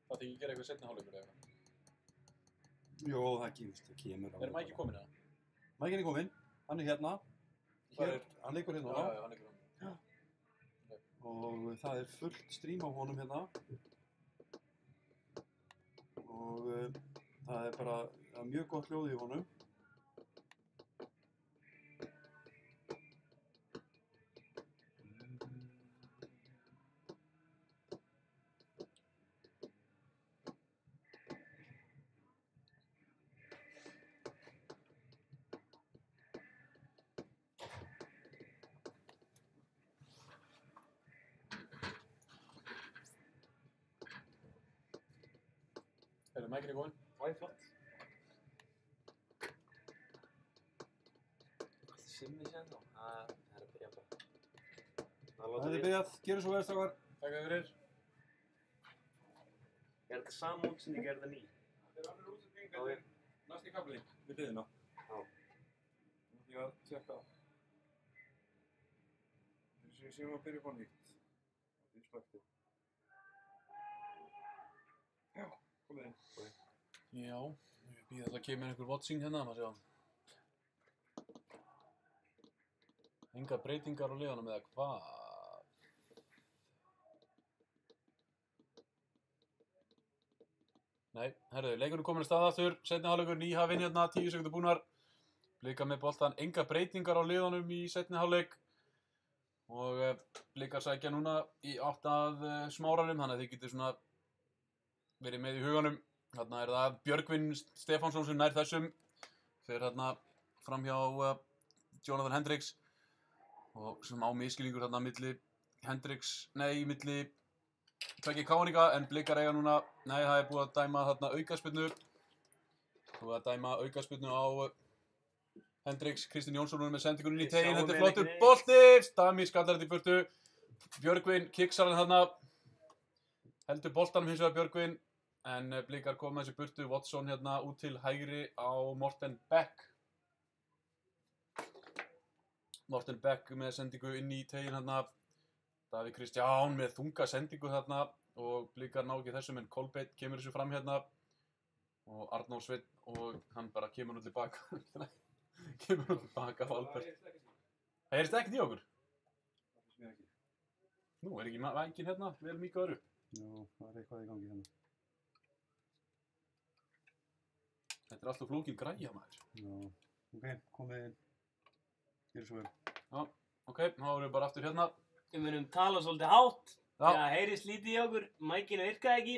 Það þykir gera eitthvað seinna hálfleikur eða eitthvað. Jó, það kemur á. Mæki kominn eða? Mækin kominn, hann hérna. Hér, hann leikur hérna. Já, hann leikur hérna. Og það fullt strím á honum hérna. Og það bara mjög gott hljóð í honum. Mækin kominn. Það flott. Allt simmi sér þá. Það að byrja bara. Það byrjað, gerum svo vel strákar. Takk fyrir. Þetta sama út sem ég gerði það ný? Það önnur útsending, næsti kafli við hliðina. Já. Nú ætlum ég að tjekka. Við séum að byrja upp á nýtt. Þetta spöktið. Já, komið inn. Já, ég býði alltaf að kemur einhver watching hérna, maður sjá. Engar breytingar á liðanum eða hvað? Nei, herðu, leikurinn kominn að stað aftur, seinni hálfleikur, nýhafinn hérna, 10 sekúndur búnar. Blikar með boltan, engar breytingar á liðanum í seinni hálfleik. Og Blikar sækja núna í átt að Smáranum, þannig að þið getur svona verið með í huganum. Þarna það Björgvin Stefánsson sem nær þessum. Fer þarna fram hjá Jonathan Hendricks. Og sem á miskilningur þarna milli tveggja káninga, en Blikar eiga núna, nei, það búið að dæma þarna aukaspyrnu. Búið að dæma aukaspyrnu á Hendricks, Kristinn Jónsson með sendingunni inn í teginn, þetta flottur bolti, Damir skallar þetta í burtu. Björgvin kiksar hann þarna, heldur boltanum hins vegar Björgvin, en Blikar koma þessi burtu, Watson hérna út til hægri á Morten Beck. Morten Beck með sendingu inn í teginn hérna. Davíð Kristján með þunga sendingu þarna og Blikar ná ekki þessum, en Kolbeinn kemur þessu fram hérna og Arnór Sveinn og hann bara kemur nú tilbaka. Kemur nú tilbaka á Albert. Það heyrist ekkert í okkur? Nú er ekki vængin hérna, vel mikið öðru. Jú, það eitthvað í gangi hérna. Þetta alltaf flókin græja maður. Já, ok, komið inn. Gerir svo vel. Já, ok, þá erum við bara aftur hérna. Við munum tala svolítið hátt. Já. Það heyrist lítið í okkur. Mækinu virkaði ekki.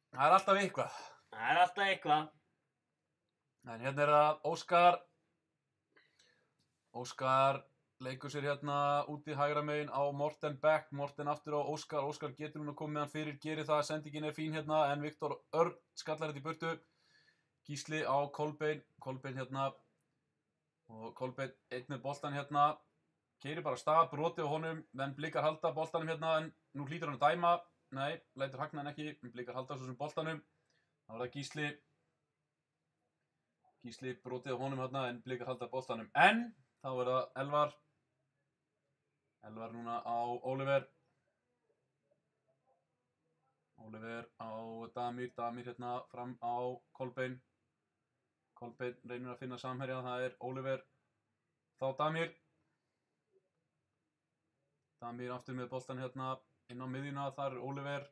Það er alltaf eitthvað. Það er alltaf eitthvað. En hérna er það Óskar leikur sér hérna úti hægra megin á Morten Beck. Morten aftur á Óskar. Óskar getur núna komið hann fyrir, gerir það. Sendingin er fín hérna, en Viktor Örn skallar þetta í burtu. Gísli á Kolbeinn. Kolbeinn hérna. Og Kolbeinn einn með boltan hérna. Keyrir bara stað, broti á honum, en Blikar halda boltanum hérna, en nú hlýtur hann að dæma. Nei, lætur hagnaðan ekki, en Blikar halda svo sem boltanum. Það var það Gísli. Gísli brotið á honum hérna, en Blikar halda boltanum. En þá er það Elvar. Elvar núna á Oliver. Oliver á Damir. Damir hérna fram á Kolbeinn. Kolbeinn reynir að finna samherja, það er Oliver. Þá Damir. Damir aftur með boltan hérna inn á miðjuna, þar er Oliver.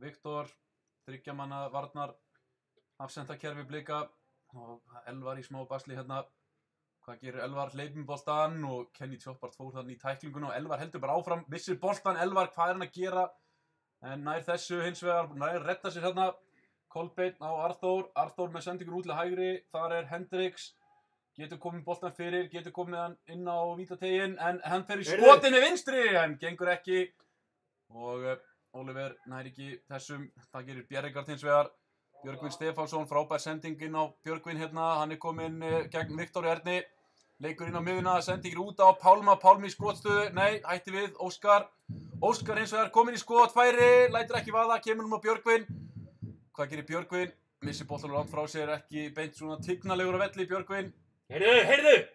Viktor, þriggjamanna varnar, afsendakerfi Blika. Og Elvar í smá basli hérna. Hvað gerir Elvar? Hleypir með boltan og Kenny Tjoppart fór þannig í tæklinguna og Elvar heldur bara áfram, missir boltan. Elvar, hvað er hann að gera? En nær þessu hins vegar, nær redda sér hérna. Kolbeinn á Arþór. Arþór með sendingun út til hægri, þar er Hendricks. Getur komið boltan fyrir, getur komið hann inn á vítateginn, en hann fer í skotið með vinstri, en gengur ekki. Og Oliver nær ekki þessum, það gerir Bjerregard hins vegar. Björgvin Stefánsson, frábær sendingin á Björgvin hérna, hann er kominn gegn Viktor Erni. Leikur inn á miðuna, sendingir út á Pálma, Pálmi í skotstöðu, nei, hætti við, Óskar. Óskar hins vegar kominn í skot, færi, lætur ekki vaða, kemur nú á Björgvin. Hvað gerir Björgvin? Missir boltanum langt frá sér, ekki beint svona tignalegur á velli Björgvin. Heyrðu!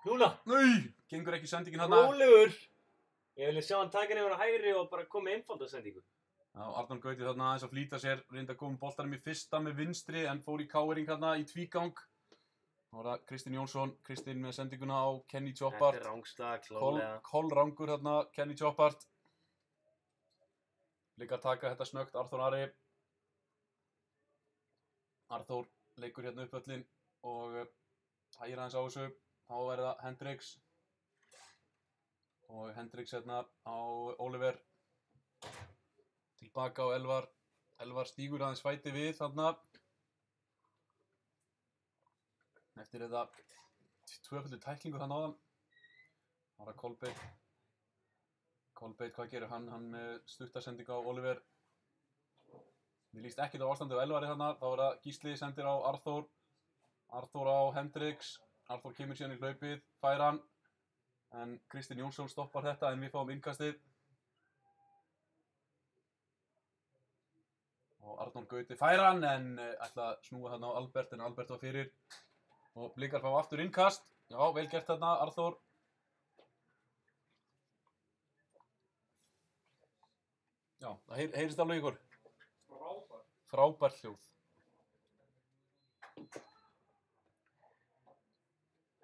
Núna! Nei, gengur ekki sendingin hérna. Rólegur! Ég vilja sjá hann taka hann yfir á hægri og bara koma með einfalda sendingu. Já, Arnór Gauti þarna aðeins að flýta sér, reyndi að koma boltanum í fyrsta með vinstri en fór í káering þarna í tvígang. Þá var það Kristinn Jónsson, Kristinn með sendinguna á Kenny Choppart. Þetta er rangstað, klálega. Kolrangur þarna, Kenny Choppart. Blikar taka þetta snöggt, Arþór Ari. Arþór leikur hérna upp öllin og hægir aðeins á þessu. Þá er það Hendricks. Og Hendricks hérna á Oliver. Tilbaka á Elvar. Elvar stígur aðeins fæti við þarna. Eftir þetta tvöföldu tæklingu þann áðan. Það var Kolbeinn. Kolbeinn, hvað gerir hann? Hann með stuttasendingu á Oliver. Mér líst ekkert á ástandið á Elvari þarna. Þá er það Gísli sendir á Arþór. Arþór á Hendricks. Arþór kemur síðan í hlaupið, fær hann. En Kristinn Jónsson stoppar þetta en við fáum innkastið. Og Arnór Gauti fær hann en ætla að snúa þarna á Albert en Albert var fyrir. Og Blikar fá aftur innkast. Já, vel gert þarna, Arþór. Já, það heyrist alveg ykkur. Frábært hljóð.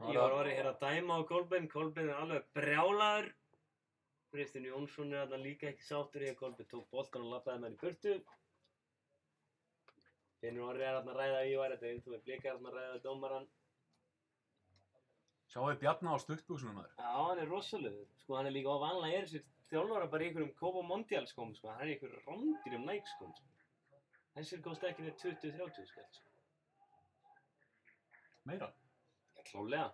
Ég var orðið hér að dæma á Kolbeinn. Kolbeinn er alveg brjálaður. Kristinn Jónsson er þarna líka ekki sáttur í að Kolbeinn tók boltan og labbaði með hann í burtu. Finnur Orri er þarna að ræða í og þetta er þú með Blikar þarna að ræða dómarann. Sjáu þið Bjarna á stuttbuxunum maður. Já, hann er rosalegur. Sko, hann er líka vanlega þessir þjálfara bara í einhverjum Copa Mondial skóm, sko. Hann er í einhverjum rándýrum Nike skóm, sko. Þessir kosta ekki neitt 20-30 skall, sko. Meira? Já, klálega.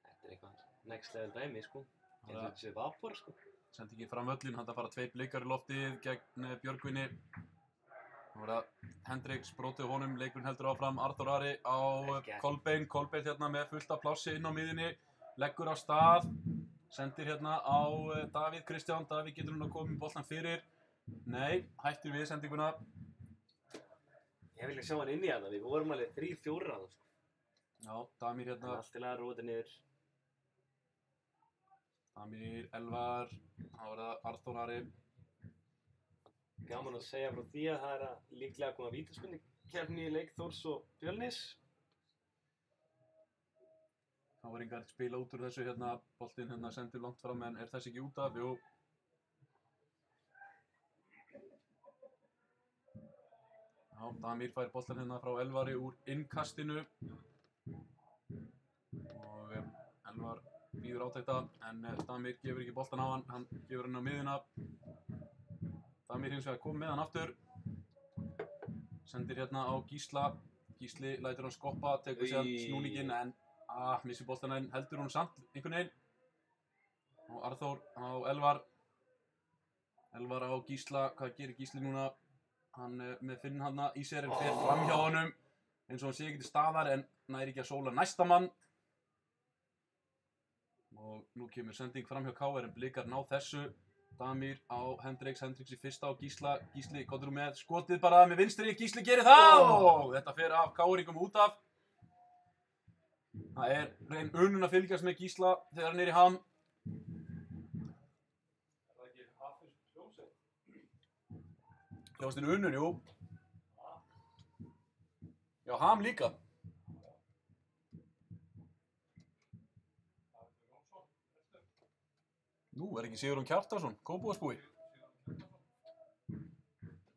Þetta er eitthvað next level dæmi, sko. Þetta er þessi vapor, sko. Sendi ekki fram völlin, hann það fara 2 Blikar í loftið gegn Björgvini. Þá var það Hendricks brotið honum, leikurinn heldur áfram, Arþór Ari á Kolbeinn. Kolbeinn hérna með fullt af plássi inn á miðjunni, leggur af stað, sendir hérna á Davíð Kristján. Davíð getur hún að koma með boltan fyrir. Nei, hættir við sendinguna. Ég vilja sjá hann inn í hana, við vorum alveg 3-4 hana, sko. Já, Damir hérna. Allt til að róta niður. Damir, Elvar, þá var það Arþór Ari. Gaman að segja frá því að það er að líklega að koma vítaspyrnukeppni í leik Þórs og Fjölnis. Það var engar spila út úr þessu hérna, boltinn hérna sendir langt fram en er þess ekki út af? Jú. Já, Damir fær boltan hérna frá Elvari úr innkastinu. Og Elvar býður átækta en Damir gefur ekki boltan á hann, hann gefur hann á miðjuna. Damir hins vegar kom með hann aftur. Sendir hérna á Gísla. Gísli lætur hann skoppa, tekur sér snúninginn en missir boltana en heldur hún samt einhvern veginn. Og Arþór á Elvar. Elvar á Gísla, hvað gerir Gísli núna? Hann með Finn hann í sér en fer fram hjá honum. Eins og hann sé ekki til staðar en næri ekki að sóla næsta mann. Og nú kemur sending fram hjá KR en Blikar ná þessu. Damir á Hendricks, Hendricks í fyrsta á Gísla. Gísli, komður með skotið bara með vinstri. Gísli gerir það og þetta fer af KR-ingum út af. Það er reyn unun að fylgjast með Gísla þegar hann er í ham. Er það ekki Hafurs hljómsveit? Hljómsveitin unun, jú. Já, ham líka. Nú er ekki Sigurjón Kjartansson, Kópavogsbúi.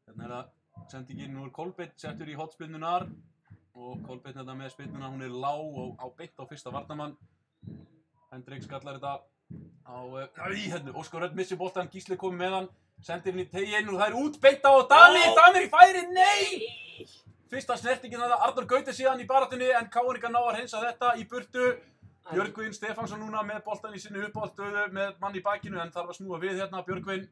Hérna er það sendingin, nú er Kolbeinn settur í hornspyrnunar og Kolbeinn þetta með spyrnuna, hún er lág og á beint á fyrsta varnarmann. Hendricks skallar þetta á, hérna, Óskar Örn missir boltan, Gísli komið með hann, sendir hann í teginn og það er útbeint á Damir í færi, nei! Fyrsta snertingin þetta, Arnór Gauti síðan í baráttunni en KR ná að hreinsa þetta í burtu. Björgvin Stefánsson núna með boltan í sinni uppáhaldsstöðu með mann í bakinu en þarf að snúa við hérna Björgvin.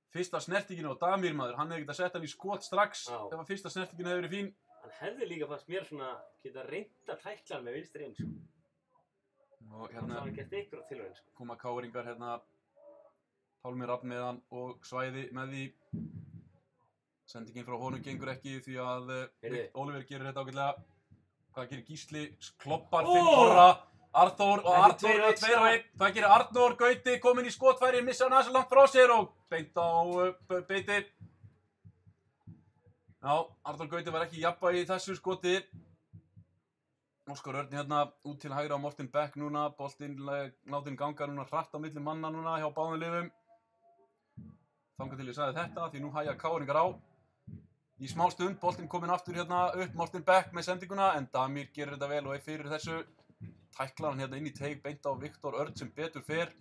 Fyrsta snertingin á Damir maður, hann hefði getað sett hann í skot strax ef að fyrsta snertingin hefði verið fín. Hann hefði líka fannst mér svona geta reynt að tækla hann með vinstri eins. Og hérna það var gert ykkur á tilvægin. Koma KR-ingar hérna, Pálmi Rafn með hann og Svæði með því. Sendingin frá honum gengur ekki því að Oliver gerir þetta ágætlega. Hvað gerir Gísli? Kloppar Finn Orra Arþór og Arnór með 2 og 1. Það gerir Arnór Gauti kominn í skotfæri, missa hann aðeins langt frá sér og beint á beiti. Já, Arnór Gauti var ekki í jafnvægi í þessu skoti. Óskar Örn hérna út til hægra á Morten Beck núna. Boltinn látinn ganga núna hratt á milli manna núna hjá báðum liðum. Þangað til ég sagði þetta því nú hægja KR-ingar á. Í smá stund, boltinn kominn aftur hérna upp, Morten Beck með sendinguna, en Damir gerir þetta vel og er fyrir þessu. Tæklar hann hérna inn í teig, beint á Viktor Örn sem betur fer.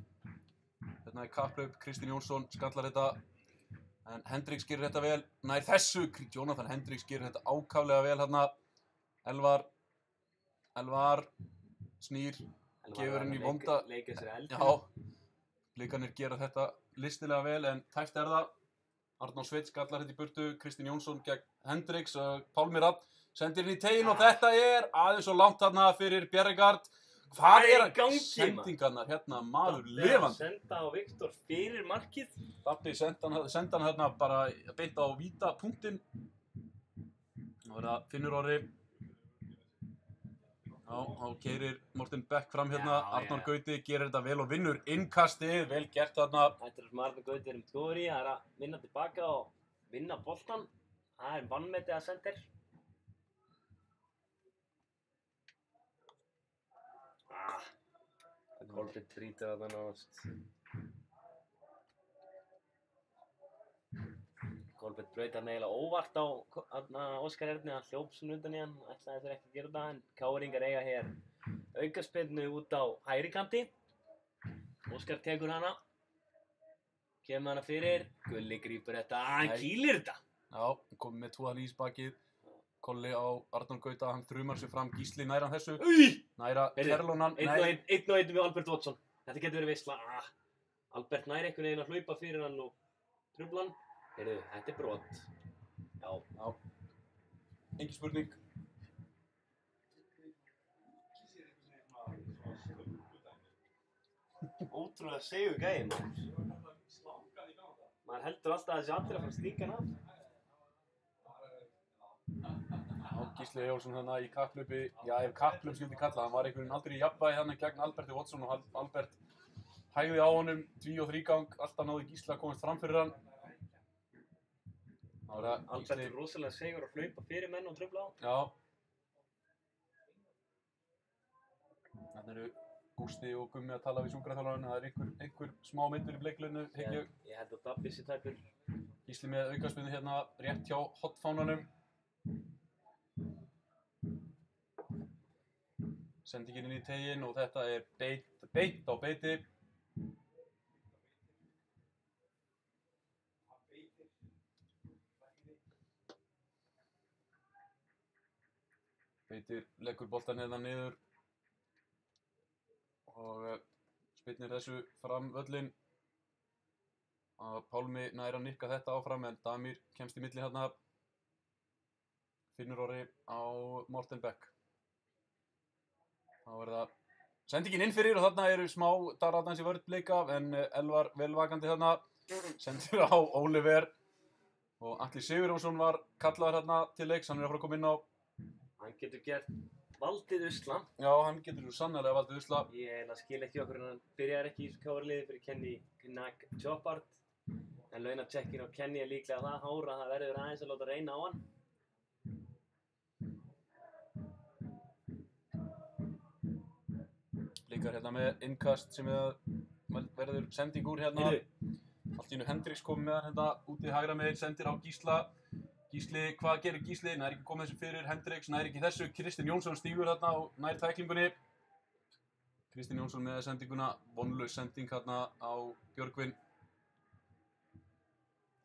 Hérna er kapplaup, Kristinn Jónsson skallar þetta, en Hendriks gerir þetta vel. Nær þessu, Jonathan Hendriks gerir þetta ákaflega vel hérna. Elvar snýr, gefur henni í vonda. Leika sér eld. Já, blikarnir gera þetta listilega vel, en tæft er það. Arnór Sveinn skallar þetta í burtu, Kristinn Jónsson gegn Hendriks, Pálmi Rapp sendir henni í tegin og þetta er aðeins og langt þarna fyrir Bjerregaard. Hvað er að sendingarnar hérna, maður lifandi? Senda á Viktor fyrir markið. Dabbi senda hann hérna bara beint á víta punktinn. Nú er það Finnur Orri. Já, þá keyrir Morten Beck fram hérna. Arnór Gauti gerir þetta vel og vinnur innkastið, vel gert þarna. Þetta er sem Arnór Gauti er góður í, það er að vinna tilbaka og vinna boltan. Það er vannmetið að sendir. Kolbeinn brýtur þarna nánast. Kolbeinn braut þarna eiginlega óvart á Óskar Erni, hann hljóp svona undan í hann, ætlaði þeir ekki að gera það, en KR-ingar eiga hér aukaspyrnu út á hægri kanti. Óskar tekur hana, kemur hana fyrir, Gulli grípur þetta, hann kýlir þetta. Já, komið með 2 í ísbakið. Kolli á Arnór Gauta, hann þrumar sig fram, Gísli næra hann þessu. Næra Terlónan. 1 og 1 við Albert Watson. Þetta getur verið veisla. Albert næri einhvern veginn að hlaupa fyrir hann og trufla hann. Heyrðu, þetta er brot. Já. Engin spurning. Ótrúlega segur gæi, maður heldur alltaf að þessi allir að fara að stinga hann af. Gísli Jónsson þarna í kapplaupi, já ef kapplaup skildi kalla, hann var einhvern veginn aldrei í jafnvægi þarna gegn Alberti Watson og Albert hægði á honum, 2 og 3 gang, alltaf náði Gísli að komast fram fyrir hann. Albert er rosalega segur að hlaupa fyrir menn og trufla á. Já. Þarna eru Gústi og Gummi að tala við sjúkraþjálfarann, það er einhver smá myndur í bleikliðinu, Ég held að Dabbi sé tæpur. Gísli með aukaspyrnu hérna rétt hjá hotfánanum. Sendingin inn í tegin og þetta er beint á beiti. Beitir leggur boltan hérna niður og spyrnir þessu fram völlinn. Pálmi nær að nikka þetta áfram en Damir kemst í milli hérna. Finnur Orri á Morten Beck. Þá er það sendingin inn fyrir og þarna eru smá darratans í vörn Blika en Elvar velvakandi þarna. Sendir á Oliver og Atli Sigurjónsson var kallaður þarna til leiks, hann er að fara að koma inn á. Hann getur gert valdið usla. Já, hann getur sannarlega valdið usla. Ég skil ekki okkur en hann byrjar ekki í KR-liði fyrir Kenny Knack Chopard. En launatjekkinn á Kenny er líklega það hár að það verður aðeins að láta reyna á hann. Blikar hérna með innkast sem verður sending úr hérna. Allt í einu Hendriks komið með hann hérna úti í hægra megin, sendir á Gísla. Gísli, hvað gerir Gísli? Nær ekki komið þessu fyrir, Hendriks nær ekki þessu. Kristinn Jónsson stígur hérna og nær tæklingunni. Kristinn Jónsson með sendinguna, vonlaus sending hérna á Björgvin.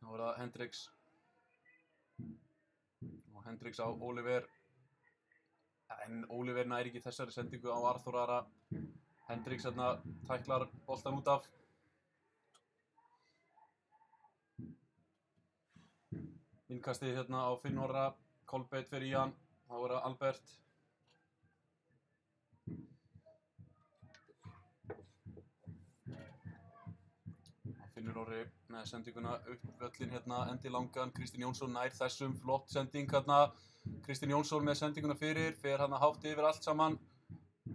Þá er það Hendriks. Og Hendriks á Oliver. En Oliver nær ekki þessari sendingu á Arþór Ara. Hendriks hérna tæklar boltan út af. Innkastið hérna á Finn Orra, Kolbeinn fer í hann, þá er það Albert. Finnur Orri með sendinguna upp völlin hérna, endi langan, Kristinn Jónsson nær þessum, flott sending hérna. Kristinn Jónsson með sendinguna fyrir, fer hérna hátt yfir allt saman.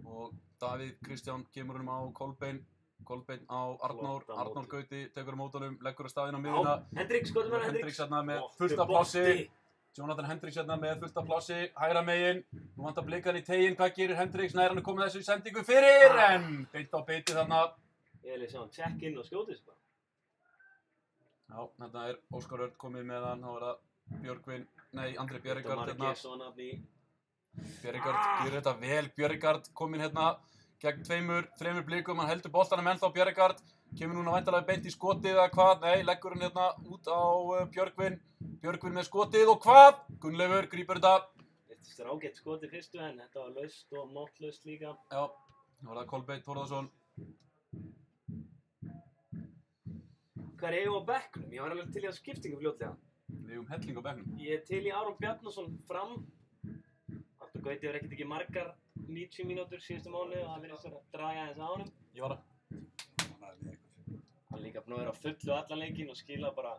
Og Davíð Kristján kemur honum á Kolbeinn á Arnór, Flott á Arnór móti. Gauti tekur á mótunum, leggur á staðinn á miðjuna. Hendrik, skoðum hann Hendriks Hendriks. hérna með Flottur fullt af bolti. plássi. Jonathan Hendriks hérna með fullt af plássi, hægra megin. Nú vantar blikan í teginn, hvað gerir Hendriks? Nær hann að koma þessu sendingu fyrir, en beint á beiti þarna. Ég vil sjá hann check in og skjóti þessu bara. Já, þarna er Óskar Örn komið með hann, þá er það Andri Þetta Björgard hérna. Margesson hann í. Björgard gerir þetta vel, Björgard kominn hérna gegn þremur blikum, hann heldur boltanum ennþá Björgard. Kemur núna væntanlega beint í skotið eða hvað? Nei, leggur hann hérna út á Björgvin. Björgvin með skotið og hvað? Gunnleifur grípur þetta. Þetta er ágætt skoti fyrstu en þetta var laust og nóttlaust líka. Já, þá var það Kolbeinn Þórðarsson. Hvað er eigum á bekknum? Ég var alveg til í að skiptingu fljótlega. Við eigum helling á bekknum. Ég er til í Aron Bjarnason fram. Artur Gauti hefur ekkert ekki margar 90 mínútur síðustu mánuði og það virðist vera að draga þess að honum. Ég var það. Hann er líka búinn að vera á fullu allan leikinn og skila bara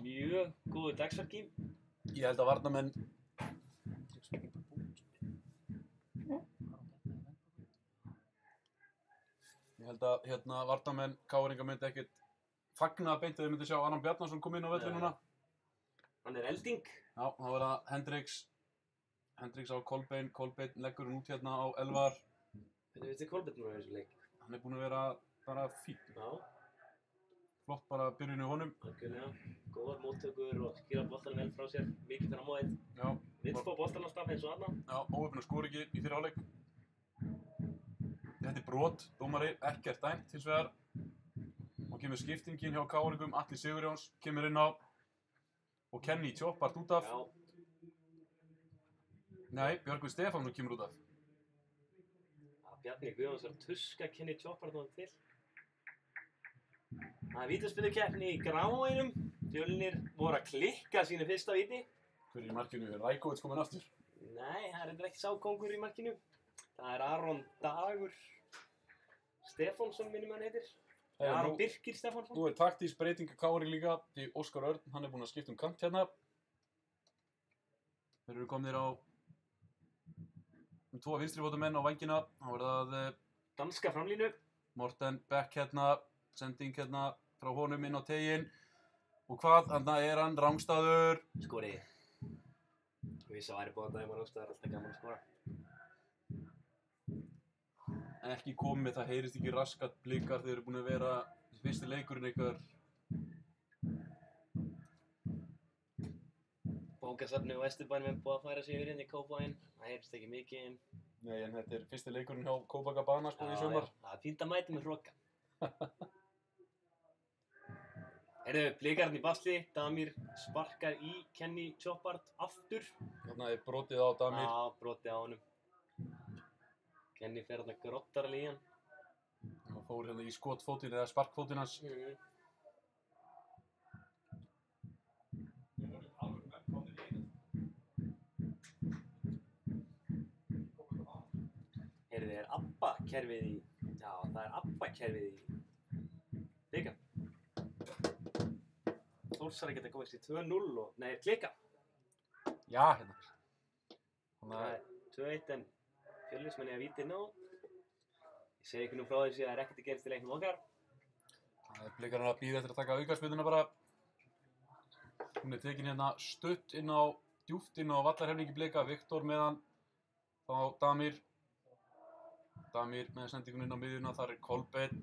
mjög góðu dagsverki. Ég held að varnarmenn... Ég held að varnarmenn KR-inga myndi ekkert fagna beint að þau myndi sjá Aron Bjarnason koma inn á völlinn núna. Hann er elding. Já, þá er það Hendriks á Kolbeinn leggur hann út hérna á Elvar. Hvernig finnst þið Kolbeinn núna í þessu leik? Hann er búinn að vera bara fín. Já, Flott bara byrjun í honum. algjörlega. Góðar móttökur og skila boltanum vel frá sér. Mikið fyrir á móðið. Já, Vill fá boltan á stað eins og annað. já, óöfn og skor ekki í fyrri hálfleik. Þetta er brot, dómari, ekkert dæmt hins vegar. Og kemur skiptingin hjá KR-ingum, Atli Sigurjóns kemur inn á. Og Kenny Tjóppart út af. Já, Nei, Björgvin Stefánsson kemur út af. Bjarni Guðjóns var að tuska Kenny Tjóppart á hann til. Það er vítaspyrnukeppni í Grafarvoginum. Fjölnir voru að klikka sínu fyrsta víti. Hver er í markinu? Er Rækovits kominn aftur? Nei, það er reyndar ekki sá kóngur í markinu. Það er Aron Dagur Stefánsson, minnum hann heitir. Aron Birkir Stefánsson. Nú er taktísk breyting að KR líka. Því Óskar Örn, hann er búinn að skipta kant hérna. Þeir eru komnir á tvo vinstrifótamenn á vængina. Þá er það Danska framlínu. Morten Beck hérna, sending hérna frá honum inn á teginn. Og hvað? Þarna er hann, rangstaður. Skori. Ég vissi að væri búið að dæma rángstaður, alltaf gaman að skora. Ekki komið, það heyrist ekki raskat blikar. Þeir eru búin að vera fyrsti leikurinn ykkar. Bókasafni og Vesturbænum er búið að færa sig yfir inn í Kópavoginn. Það heyrist ekki mikið inn. Nei, en þetta er fyrsti leikurinn hjá Copacabana sko í sumar. Það er fínt að mæta með hroka. Heyrðu, blikarinn í basli. Damir sparkar í Kenny Tjóppart aftur. Þarna er brotið á Damir. Já, brotið á honum. Kenny fer þarna grottarlega í hann. Hann fór hérna í skotfótinn eða sparkfótinn hans. Heyrðu, er ABBA-kerfið í... Já, það er ABBA-kerfið í... Blika. Þórsar geta komist í 2-0 og... Nei, klika. Já, hérna. Það er 2-1 en Fjölnismenn er að víti inn á. Ég segi ykkur nú frá þessu að það er ekkert að gerast í leiknum okkar. Það er blikarinn að bíða eftir að taka aukaspyrnuna bara. Hún er tekin hérna stutt inn á, djúpt inn á vallarhelmingi blika. Viktor með hann. Þá Damir. Damir með sendingun inn á miðjuna. Þar er Kolbeinn.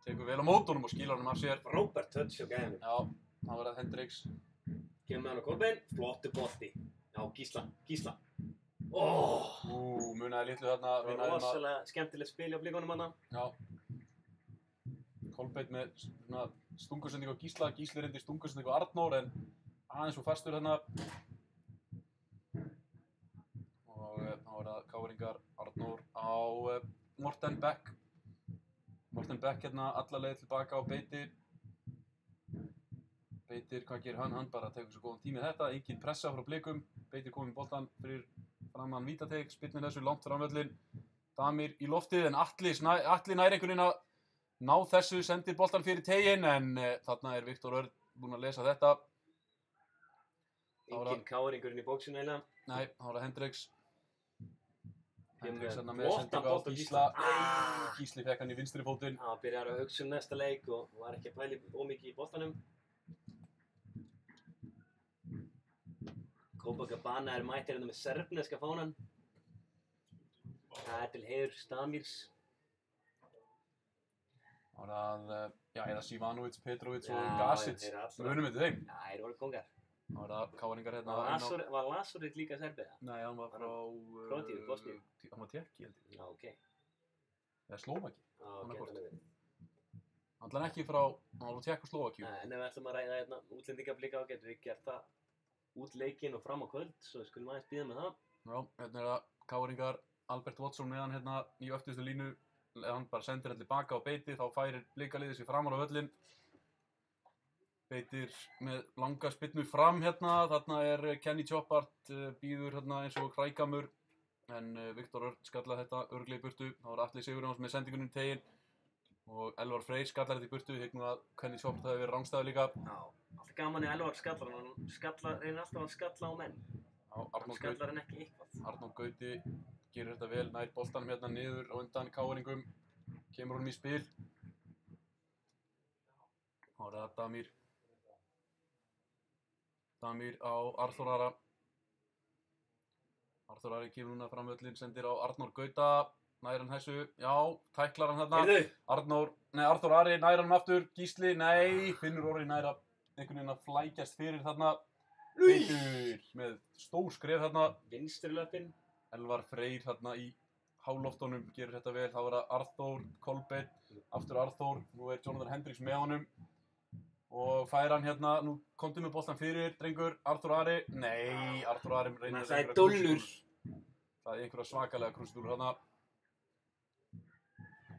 Tekur vel á mótunum og skilar honum af sér. Robert touch og gæðinu. Já, það var það Hendriks. Kemur með hann á Kolbeinn. Flottu bolti. Já, Gísla. Munaði litlu þarna. Það var rosalega skemmtilegt spil á blikunum hana. Já. Kolbeinn með svona stungusendingu á Gísla. Gísli reyndi stungusendingu á Arnór en aðeins og fastur þarna. Og þá er það KR-ingar Arnór á Morten Beck. Morten Beck hérna alla leið tilbaka á Beitir. Beitir, hvað gerir hann? Hann bara tekur svo góðan tími þetta. Engin pressa frá blikum. Beitir komið með boltan fyrir framan vítateig. Spyrnir þessu langt framvöllin. Damir í loftið en Atli nær einhvern veginn að ná þessu, sendir boltan fyrir teginn en þarna er Viktor Örn búinn að lesa þetta. Engin káringurinn í bóksinu eiginlega. Nei, þá er það Hendriks Kemur með flottan sendingu á bolta á Gísla. Gísla. Gísli fekk hann í vinstri fótinn. Hann byrjar að hugsa næsta leik og var ekki að pæla ómikið í boltanum. Copacabana mættir með serbneska fánan. Það til heiður Stamirs. Það var eða Sivanovic, Petrovic og Já, Gasic. þeir eru allra. Munum við þeim. Já, þeir voru kongar. Það var káringar hérna. Var Lasovic líka serbið? Nei, hann var frá... Króatíu, Bosníu. Hann var Tékki, held ég. Já, ok. Eða Slóvaki. Já, ok, Annað hvort. þannig verið. Hann var ekki frá... Hann var frá Tékk og Slóvakíu. En ef við ætlum að ræða hérna útlendingablika á, getum við gert það út leikinn og fram á kvöld, svo við skulum aðeins bíða með það. Já, hérna er það káringar. Albert Watson með hann hérna í öftustu línu. Hann bara sendir hann tilbaka á beiti, þá færir blikaliðið sig framar á völlinn. Beitir með langa spyrnu fram hérna. Þarna er Kenny Choppart, býður hérna eins og hrækamur. En Viktor Örn skallar þetta örugglega í burtu. Það var Atli Sigurjóns með sendingunum teginn. Og Elvar Freyr skallar þetta í burtu. Hyggnum að Kenny Choppart hafi verið rangstæður líka. Já, alltaf gaman í Elvar skallar, hann reynir alltaf að skalla á menn. Já, Hann skallar hann ekki eitthvað. Arnór Gauti gerir þetta vel, nær boltanum hérna niður á undan káringum. Kemur honum í spil. Þá er það Damir. Damir á Arþór Ara. Arþór Ari kemur núna fram völlinn, sendir á Arnór Gauta. Nær hann þessu, já, tæklar hann hérna. Arþór Ari nær hann aftur. Gísli, nei, Finnur Orri nær að einhvern veginn að flækjast fyrir þarna. Beitur með stór skref þarna. Vinstri löpinn. Elvar Freyr þarna í háloftunum gerir þetta vel. Þá er það Arþór, Kolbeinn, aftur Arþór. Nú er Jonathan Hendriks með honum. Og fær hann hérna, nú komdu með boltan fyrir, drengur, Arþór Ari. Nei, Arþór Ari reynir Það er dollur. Það er einhverja svakalega krúsidúlur þarna.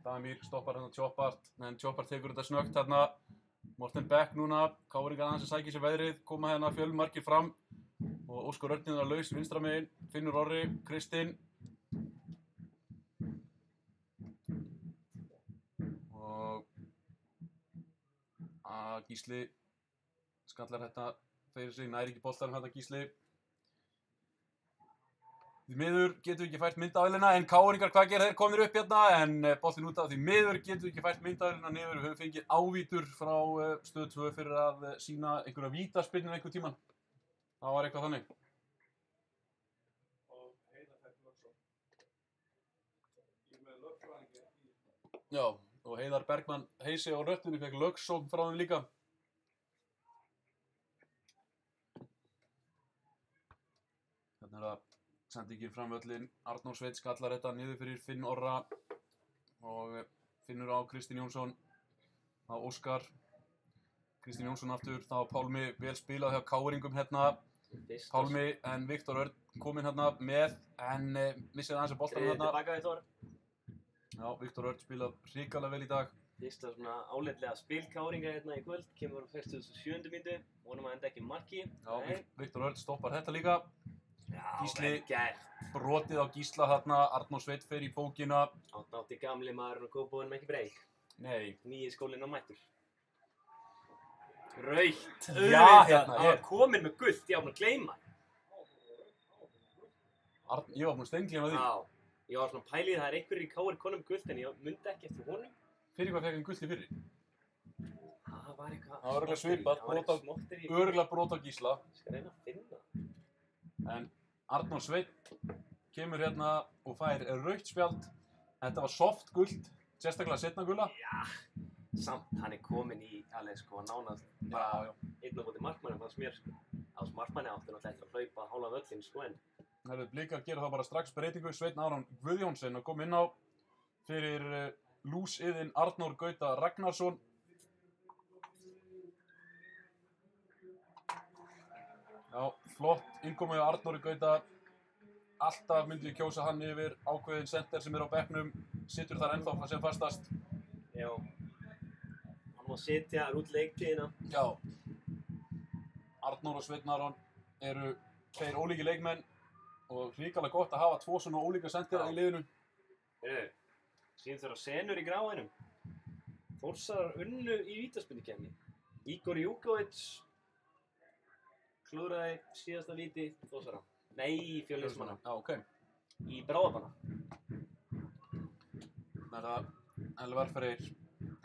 Damir stoppar hérna Choppart, en Choppart tekur þetta snöggt hérna. Morten Beck núna, káringar aðeins að sækja sér veðrið, koma hérna fjölmargir fram. Og Óskar Örn er laus vinstra megin, Finnur Orri, Kristinn. Og Gísli skallar þetta fyrir sig, næri ekki boltanum hérna Gísli. Því miður getum við ekki fært myndavélina, en káringar hvað gera þeir komnir upp hérna, en boltinn út af því miður getum við ekki fært myndavélina niður. Við höfum fengið ávítur frá stöð 2 fyrir að sýna einhverja vítaspyrnu einhvern tímann. Það var eitthvað þannig. Og Heiðar fekk lögsókn. Ég er með lögfræðingi. Já, og Heiðar Bergmann Heisi á röttunni fekk lögsókn frá þeim líka. Þannig er það sendingin fram völlinn. Arnór Sveinn skallar þetta niður fyrir Finn Orra og Finnur á Kristinn Jónsson. Þá Óskar. Kristinn Jónsson aftur, þá Pálmi vel spilað hjá káringum hérna. Pálmi en Viktor Örn kominn hérna með, en missið aðeins að boltanum hérna. Tilbaka Viktor. Já, Viktor Örn spilað hrikalega vel í dag. Fyrsta svona áleitlega spilkáringa hérna í kvöld, kemur á 67. mínútu, vonum að enda ekki marki. Já, Viktor Örn stoppar þetta líka. Já, Gísli, vel gert. brotið á Gísla þarna, Arnór Sveinn fer í bókina. Átti gamli maðurinn og kópóðunum ekki breyk. Nei. Nýji skólinn á mættur. Rautt. Já, hérna, hann var kominn með gult, ég var búinn að gleyma. Ég var búinn að steingleyma því. Já, ég var svona pælið, það er einhverjir í KR konum með gult en ég mundi ekki eftir honum. Fyrir hvað fekk hann gult í fyrir? Það var eitthvað. Það var örugglega svipað, Það var eitthvað smottir í. Örugglega brot á Gísla. Ég skal reyna að finna. En Arnór Sveinn kemur hérna og fær rautt spjald. Þetta var soft gult, sérstaklega seinna gula. Já, samt hann er kominn í alveg sko nánast bara einn á móti markmannum fannst mér sko. Ás markmanni átti náttúrulega eftir að hlaupa hálfa völlinn sko en. Blikar gera þá bara strax breytingu. Sveinn Aron Guðjónsson að koma inn á fyrir lúsiðinn Arnór Gauta Ragnarsson. Já, flott innkomið á Arnóri Gauta. Alltaf myndi ég kjósa hann yfir ákveðin center sem er á bekknum. Situr þar ennþá sem fastast. Já. Hann má sitja út leiktíðina. Já. Arnór og Sveinn Aron eru tveir ólíki leikmenn og hrikalega gott að hafa tvo svona ólíka sentera í liðinu. Heyrðu, síðan þeirra senur í gráinum. Þórsarar unnu í vítaspyrnukeppni. Igor Júkovic klúðraði síðasta víti Þórsara. Nei, Fjölnismanna. Já, ok. í bráðabana. Það er það Elvar Freyr.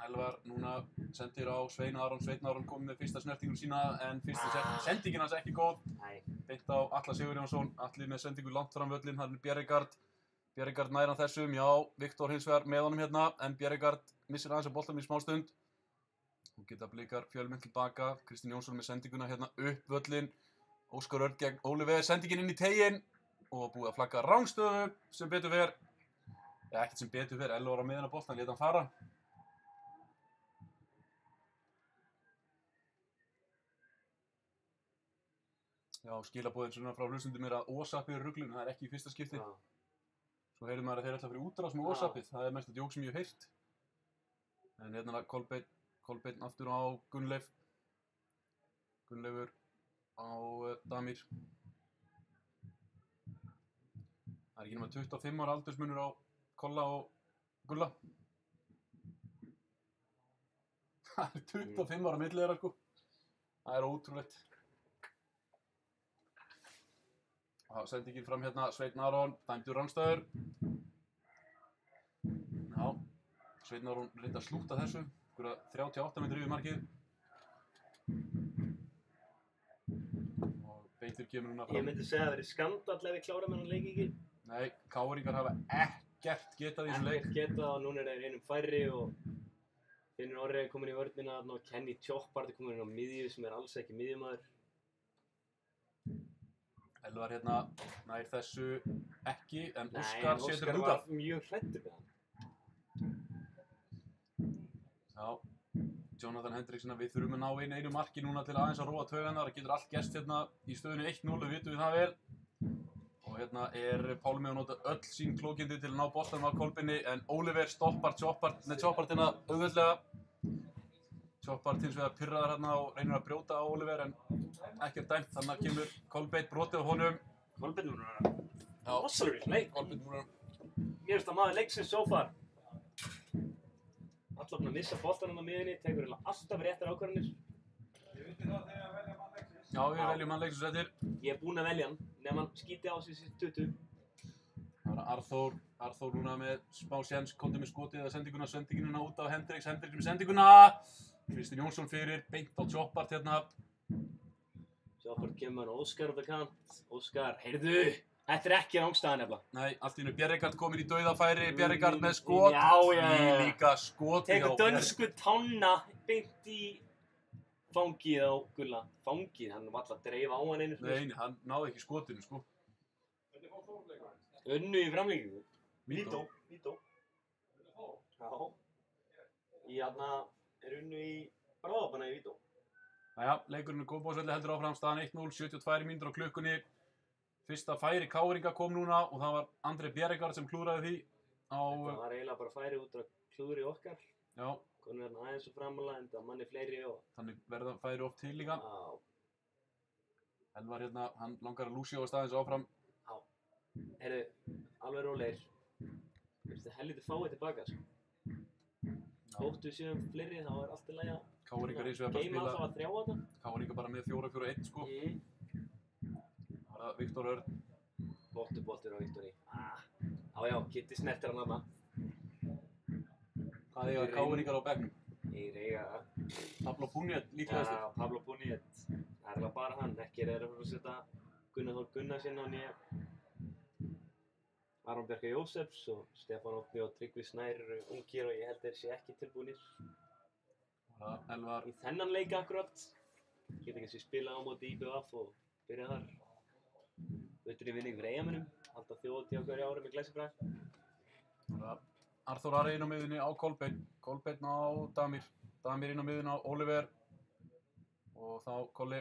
Elvar núna sendir á Svein Aron. Svein Aron kom með fyrsta snertingun sína en fyrsta sendingin hans ekki góð. Nei. Beint á Atla Sigurjónsson. Atli með sendingu langt fram völlinn. Hann er Bjerregard. Bjerregard nær hann þessum. Já, Viktor hins vegar með honum hérna en Bjerregard missir aðeins á boltanum í smástund. Hún geta blikar fjölmenn tilbaka. Kristinn Jónsson með sendinguna hérna upp völlinn. Óskar Örn gegn Óliver. Sendingin inn í teiginn og búið að flagga rangstöðu sem betur fer. Já, ekkert sem betur fer. Elvar á miðjuna boltan, lét hann fara. Já, skilaboðin svona frá hlustundum er að Ósappi er ruglun, það er ekki í fyrsta skipti. Já. Svo heyrðum maður að þeir ætla að fyrir útrás með Ósappið, það er mest að djók sem ég hef heyrt. En hérna Kolbeinn aftur á Gunnleif. Gunnleifur á Damir. Það er ekki nema 25 ára aldursmunur á Kolla og Gulla. Það er 25 ára milli þeirra sko. Það er ótrúlegt. Það sendi ekki fram hérna Sveinn Aron, dæmdur rangstöður. Já, Sveinn Aron reyndi að slúta þessu. 38 metri yfir markið. Og Beitur kemur núna fram. Ég myndi segja að það verið skandall ef við klárum hennan leik ekki. Nei, KR-ingar hafa ekkert getað í þessum leik. Ekkert getað og núna er þeir einum færri og Finnur Orri er komin í vörnina og Kenny Tjoppart er komin inn á miðju sem er alls ekki miðjumaður. Elvar hérna nær þessu ekki, en Nei, Óskar setur Óskar út var af. mjög hræddur við hann. Já, Jonathan Hendriksson, við þurfum að ná inn einu marki núna til aðeins að róa taugarnar. Það getur allt gerst hérna í stöðunni 1-0, við vitum við það vel. Og hérna er Pálmi að nota öll sín klókindi til að ná boltanum af Kolbeinni, en Óliver stoppar Tjoppart hérna auðveldlega. Tjoppart hins vegar pirraðar hérna og reynir að brjóta á Óliver, en ekkert dæmt. Þannig að kemur Kolbeinn brotið á honum. Kolbeinn núna er það rosalur í leik. Kolbeinn núna. Ég veist að maður leiksins so far. Alltaf búinn að missa boltanum á miðjunni, tekur alltaf réttar ákvarðanir. Já, við veljum mann leiksins eftir. Ég er búinn að velja hann, nema hann skíti á sig síðan 20. Það var Arþór núna með smá séns, komdu með skotið eða sendinguna út á Hendriks með sendinguna. Kristinn Jónsson fyrir, beint á Tjoppart hérna. Tjoppart kemur Óskar út á kant. Óskar, heyrðu, þetta er ekki rángstæða nefnilega. Nei, allt í einu Bjerregard komin í dauðafæri, Bjerregard með skot. Já. Líka skot. Tekur dönsku tána beint í fangið á Gulla. Fangið, hann var alltaf að dreifa á hann einu. Nei, hann náði ekki skotinu sko. Unnu í framlíkingu. Vító. Já. Hérna er unnu í bráðabana í Vító. Jæja, leikurinn er Kópavogsvelli heldur áfram, staðan 1-0, 72 mínútur á klukkunni. Fyrsta færi KR-inga kom núna og það var Andri Bjerregard sem klúðraði því á... Það var eiginlega bara færi út af klúðri okkar. Já. Konur hérna aðeins og framalega, en það manni fleiri og... Þannig verða færi oft til líka. Já. Elvar hérna, hann langar að lúsja á staðins áfram. Já. Heyrðu, alveg rólegir. Þetta helviti fáið tilbaka, sko. Þóttu séum fleiri, þá er allt í lagi að... KR-ingar hins vegar bara Geima alltaf að þrjá þetta. KR-ingar bara með 4-4-1 sko. Það var það Viktor Örn. Boltur á Viktori. Já, Kitty snertir hann þarna. Hvað eiga KR-ingar á bekknum? Þeir eiga... Pablo Puniet líklegastur. Já, Pablo Puniet. Það er alveg bara hann. Ekki er að setja Gunnar Þór Gunnarsson á nýja. Aron Bjarka Jósefs og Stefán Opni og Tryggvi Snær eru ungir og ég held þeir sé ekki tilbúnir. Elvar. Í þennan leik akkurat. Geta kannski spila á móti IBF og byrja þar. Veitur í vinning fyrir Eyjamönnum. Halda þjóðhátíð á hverju ári með glæsibræði. Arþór Ari inn á miðunni á Kolbeinn. Kolbeinn á Damir. Damir inn á miðunni á Óliver. Og þá Kolli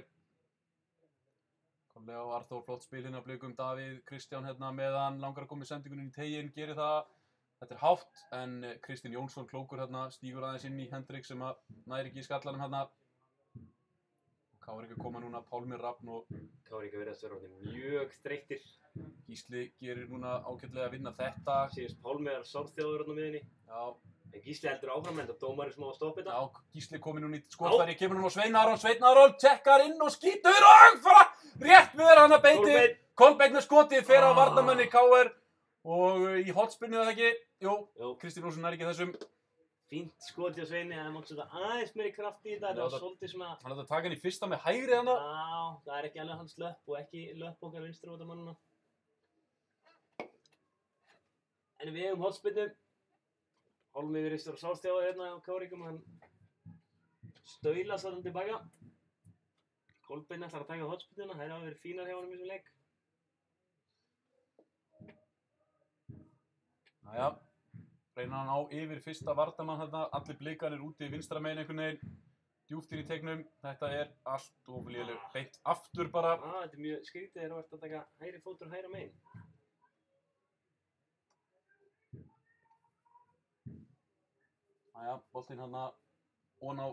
á Arþór, flott spil hérna á Blikum. Davíð, Kristján hérna meðan langar að koma í sendingunni í teginn, gerir það. Þetta er hátt, en Kristinn Jónsson klókur hérna, stígur aðeins inn í Hendrik sem að næri ekki í skallanum hérna. KR koma núna, Pálmi Rafn og... KR verðast vera mjög þreyttir. Gísli gerir núna ágætlega að vinna þetta. Síðast Pálmi er sárþjóður hérna á miðunni. Já. En Gísli heldur áfram, en það dómari smá að stoppa þetta. Já, Gísli komið núna í skotfæri, kemur núna á Sveinn Aron, tjekkar inn og skýtur og fara rétt við hann að beiti. Kolbeinn með skotið fer á varnarmanni KR Og í hotspinnu eða ekki? Jú, Jú. Kristinn Olsson er ekki þessum. Fínt skot hjá Sveini, það mátt setja aðeins meiri kraft í þetta, það var svolítið svona... Hann ætlaði að taka hann í fyrsta með hægri hana. Já, það er ekki alveg hans löpp og ekki löpp okkar vinstri út af mannuna. En við hefum hotspinnu. Hólmi virðist vera sástjáður hérna á Káringum, hann staulast þarna tilbaka. Kolbeinn ætlar að taka hotspinnuna, þær hafa verið fínar hjá honum í þessum leik. Jæja, reyna hann á yfir fyrsta vardamann þarna, allir blikarnir úti vinstra megin einhvern veginn, djúpt inn í tegnum, þetta er allt of léleg, beint aftur bara. Þetta er mjög skrítið þegar þú ert að taka hægri fótur hægra megin. Jæja, boltinn þarna ofan á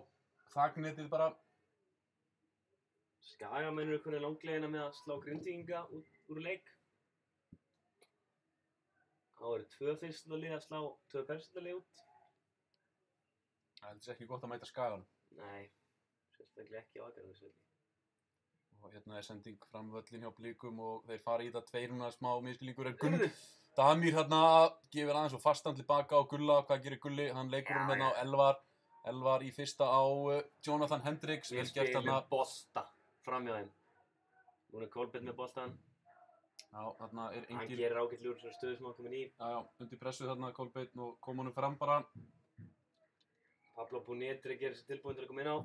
þaknetið bara. Skagamenn eru konið langlegina með að slá Grindvíkinga úr leik. Það eru 2 fyrstundalið að slá 2 persónalið út. Það heldur sér ekki gott að mæta Skaganum. Nei, sérstaklega ekki á Akranesi. Og hérna er sending fram völlin hjá Blikum og þeir fara í það tveir núna smá miskilningur en Damir hérna gefur aðeins og fastan tilbaka á Gulla. Hvað gerir Gulli? Hann leikur hérna á Elvar. Elvar í fyrsta á Jonathan Hendricks. Við spilum bolta framhjá þeim. Nú er Kolbeinn með boltan. Já, þarna er engin... Hann gerir ágætlega úr þessari stöðu sem hann komin í. Já, undir pressu þarna Kolbeinn og kom honum fram bara. Pablo Punetri gerir sér tilbúin til að koma inn á.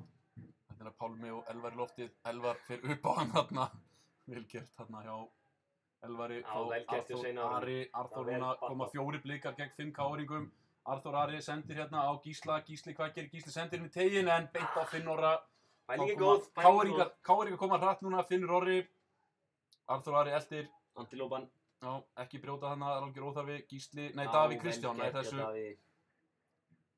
Þetta er Pálmi og Elvar í loftið. Elvar fyrir upp á hann þarna. Vel gert þarna hjá Elvari. Já, vel gert hjá Sveini Ari. Arþór núna koma 4 blikar gegn 5 káringum. Arþór Ari sendir hérna á Gísla. Gísli, hvað gerir Gísli? Sendir inn í tegin en beint á Finn Orra. Pælingin góð. Káringar koma hratt núna. Finnur Orri. Arþór Ari eldir. Antilópan. Já, ekki brjóta þarna. Það er algjör óþarfi. Gísli, nei Davíð Kristján. Nei þessu.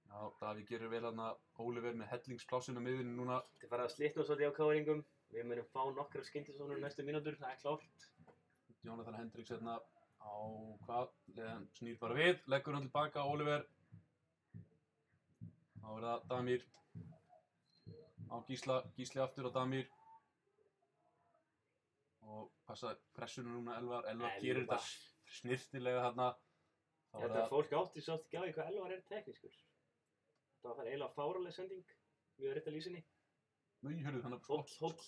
Já, Davíð gerir vel þarna. Óliver með hellingsplássinu miðinu núna. Þetta farið að slitna svolítið á káringum. Við munum fá nokkra skyndisóknir næstu mínútur. Það er klárt. Jonathan Hendricks hérna á hvað? Hann snýr bara við. Leggur hann tilbaka á Óliver. Þá er það Damir á Gísla. Gísli aftur á Damir. Og passa pressunum núna Elvar. Elvar gerir þetta snirtilega þarna. Þetta fólk átti svo oft ekki á því hvað Elvar er teknískur. Þetta var eiginlega fáraleg sending. Við erum rétt að lýsa henni. Nú, hörðu þannig Hóll.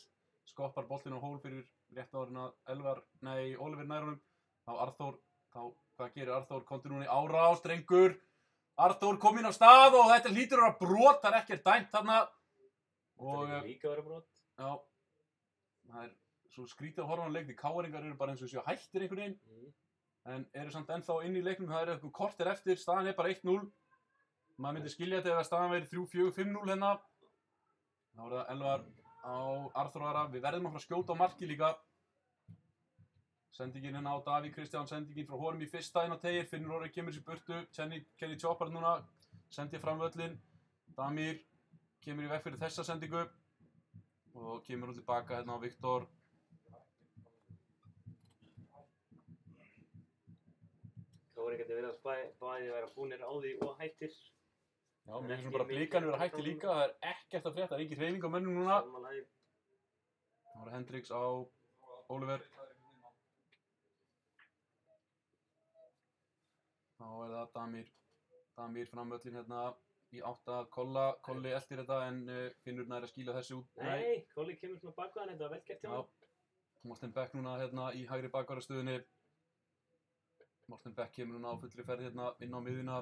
Skoppar boltinn á hól fyrir rétt áður en að Óliver nær honum. Þá Arþór, hvað gerir Arþór? Komdu núna í árás, drengur. Arþór kom inn á stað og þetta hlýtur að vera brot, það er ekkert dæmt þarna. Þetta er líka að vera brot. Já, það er svo skrítið að horfa á leik, því káringar eru bara eins og séu hættir einhvern veginn. En eru samt ennþá inn í leiknum, það er eitthvað korter eftir, staðan er bara 1-0. Maður myndi skilja þetta ef staðan verið 3-4, 5-0 hérna. Þá er það Elvar á Arþór Ara, við verðum að fara að skjóta á marki líka. Sendingin hérna á Davíð Kristján, sendingin frá honum í fyrsta inn á tegir, Finnur Orri kemur sér burtu, Kenny Chopper núna, sendir fram völlin, Damir kemur í veg fyrir þessa sendingu og kemur hún tilbaka hérna á Viktor. Káringar verið að bæði vera búnir á því og hættir. Já, mér finnst bara blikarnir vera hætti líka, það er ekkert að frétta, það er engin hreyfing á mönnum núna. Það var Hendricks á Óliver. Þá er það Damir framvöllin hérna í átta að Kolla. Kolli eldir þetta en Finnur nær að skýla þessu út. Nei, Kolli kemur svona bakvæðan, þetta var vel gert hjá hann. Martin Beck núna hérna í hægri bakvarðarstöðunni. Martin Beck kemur núna á fullri ferð hérna inn á miðjuna.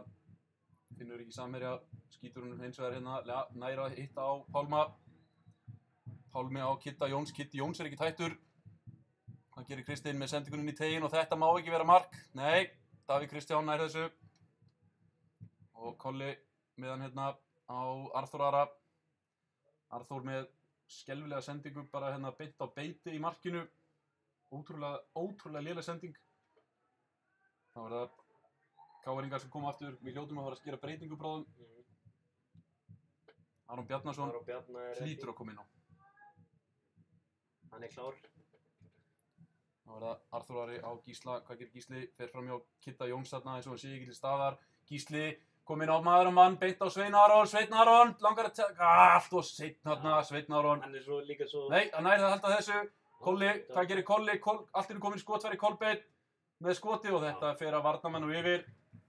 Finnur ekki samherja, skýtur hún hins vegar hérna, næra að hitta á Pálma. Pálmi á Kitta Jóns, Kitti Jóns er ekki tættur. Hvað gerir Kristinn með sendingunni í tegin og þetta má ekki vera mark? Nei, Davíð Kristján nær þessu. Og Kolli með hann hérna á Arþór Ara. Arþór með skelfilega sendingu bara hérna beint á beiti í markinu. Ótrúlega léleg sending. Þá er það káringar sem koma aftur, við hljótum að fara að skera breytingu bráðum. Aron Bjarnason hlýtur að koma inn á. Hann er klár. Þá er það Arþór Ari á Gísla, hvað gerir Gísli? Fer fram hjá Kitta Jóns þarna eins og hann sé ekki til staðar. Gísli kom inn á maður og mann, beint á Svein Aron, langar að taka allt og seinn þarna, Sveinn Aron. Hann er svo líka svo... Nei, hann nær það að halda þessu. Kolli, hvað gerir Kolli? Allt er komin skotfæri Kolbeinn. með skoti og þetta fer að varnamenn og yfir.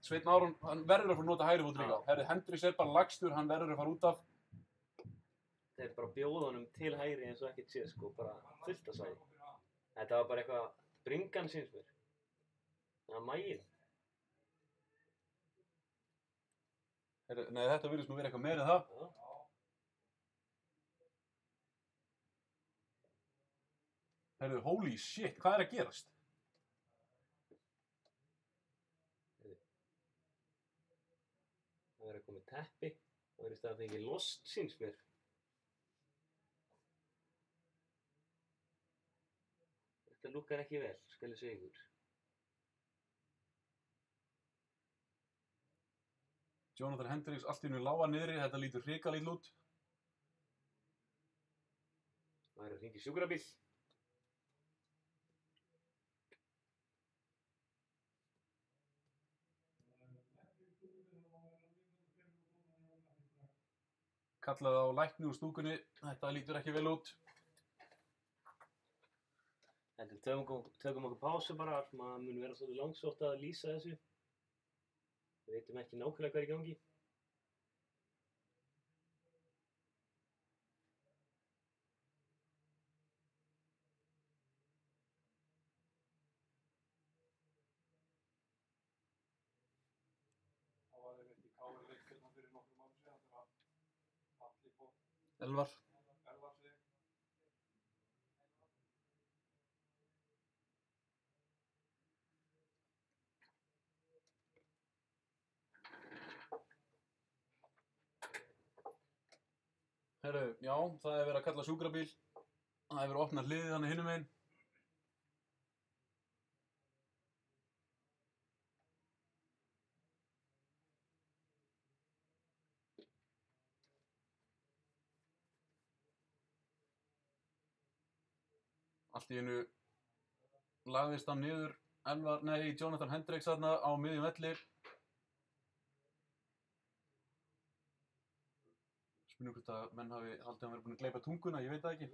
Sveinn Aron, hann verður að fara að nota hægri fót líka. Herri, Hendricks er bara lagstur, hann verður að fara út af. Þeir bara bjóða honum til hægri eins og ekkert sé, sko, bara fullt að svæði. Þetta var bara eitthvað bringan síns mér. Það var maginn. Herri, nei, þetta virðist nú verið eitthvað meira en það. Já. Herri, holy shit, hvað er að gerast? Það verður að koma teppi. Það verður að fengið lost síns mér. Þetta lukkar ekki vel, skal ég segja ykkur. Jonathan Hendricks allt í einu lága niðri, þetta lítur hrikalíll út. Það verður að hringja í sjúkrabíl. Kallaði á lækni úr stúkunni, þetta lítur ekki vel út. Tökum okkur pásu bara, maður mun vera svolítið langsótt að lýsa þessu. Við veitum ekki nákvæmlega hvað er í gangi. Það var einmitt í KR leik hérna fyrir nokkrum árum síðan þegar Atli fór Elvar. Elvar sig. Herru, já, það er verið að kalla sjúkrabíl. Það er verið að opna hliðið hann hinum meginn. Allt í einu lagðist hann niður Jonathan Hendricks þarna á miðjum velli. Spurning hvort að menn hafi haldið að hann verið búin að gleypa tunguna, ég veit það ekki.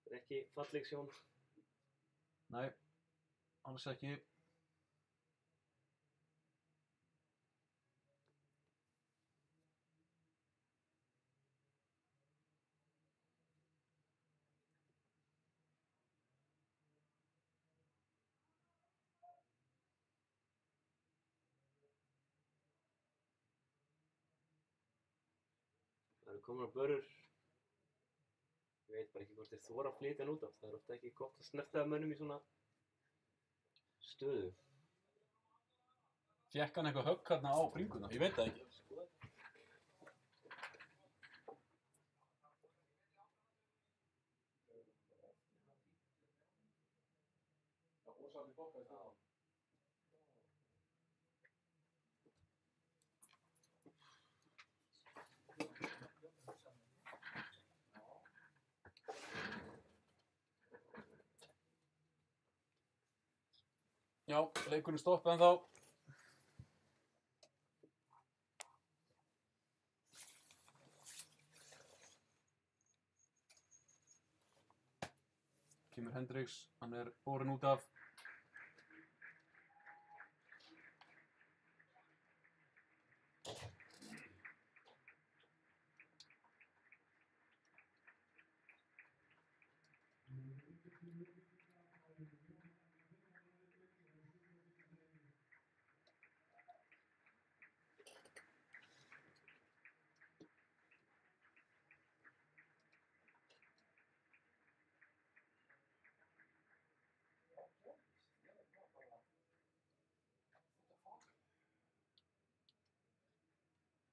Það er ekki falleg sjón. Nei, alls ekki. Það eru komin á börur. Ég veit bara ekki hvort þeir þora að flytja hann út af. Það er ofta ekki gott að snerta af mönnum í svona stöðu. Fékk hann eitthvað högg hérna á bringuna? Ég veit það ekki. Já, leikurinn stoppið ennþá. Kemur Hendricks, hann er borinn út af.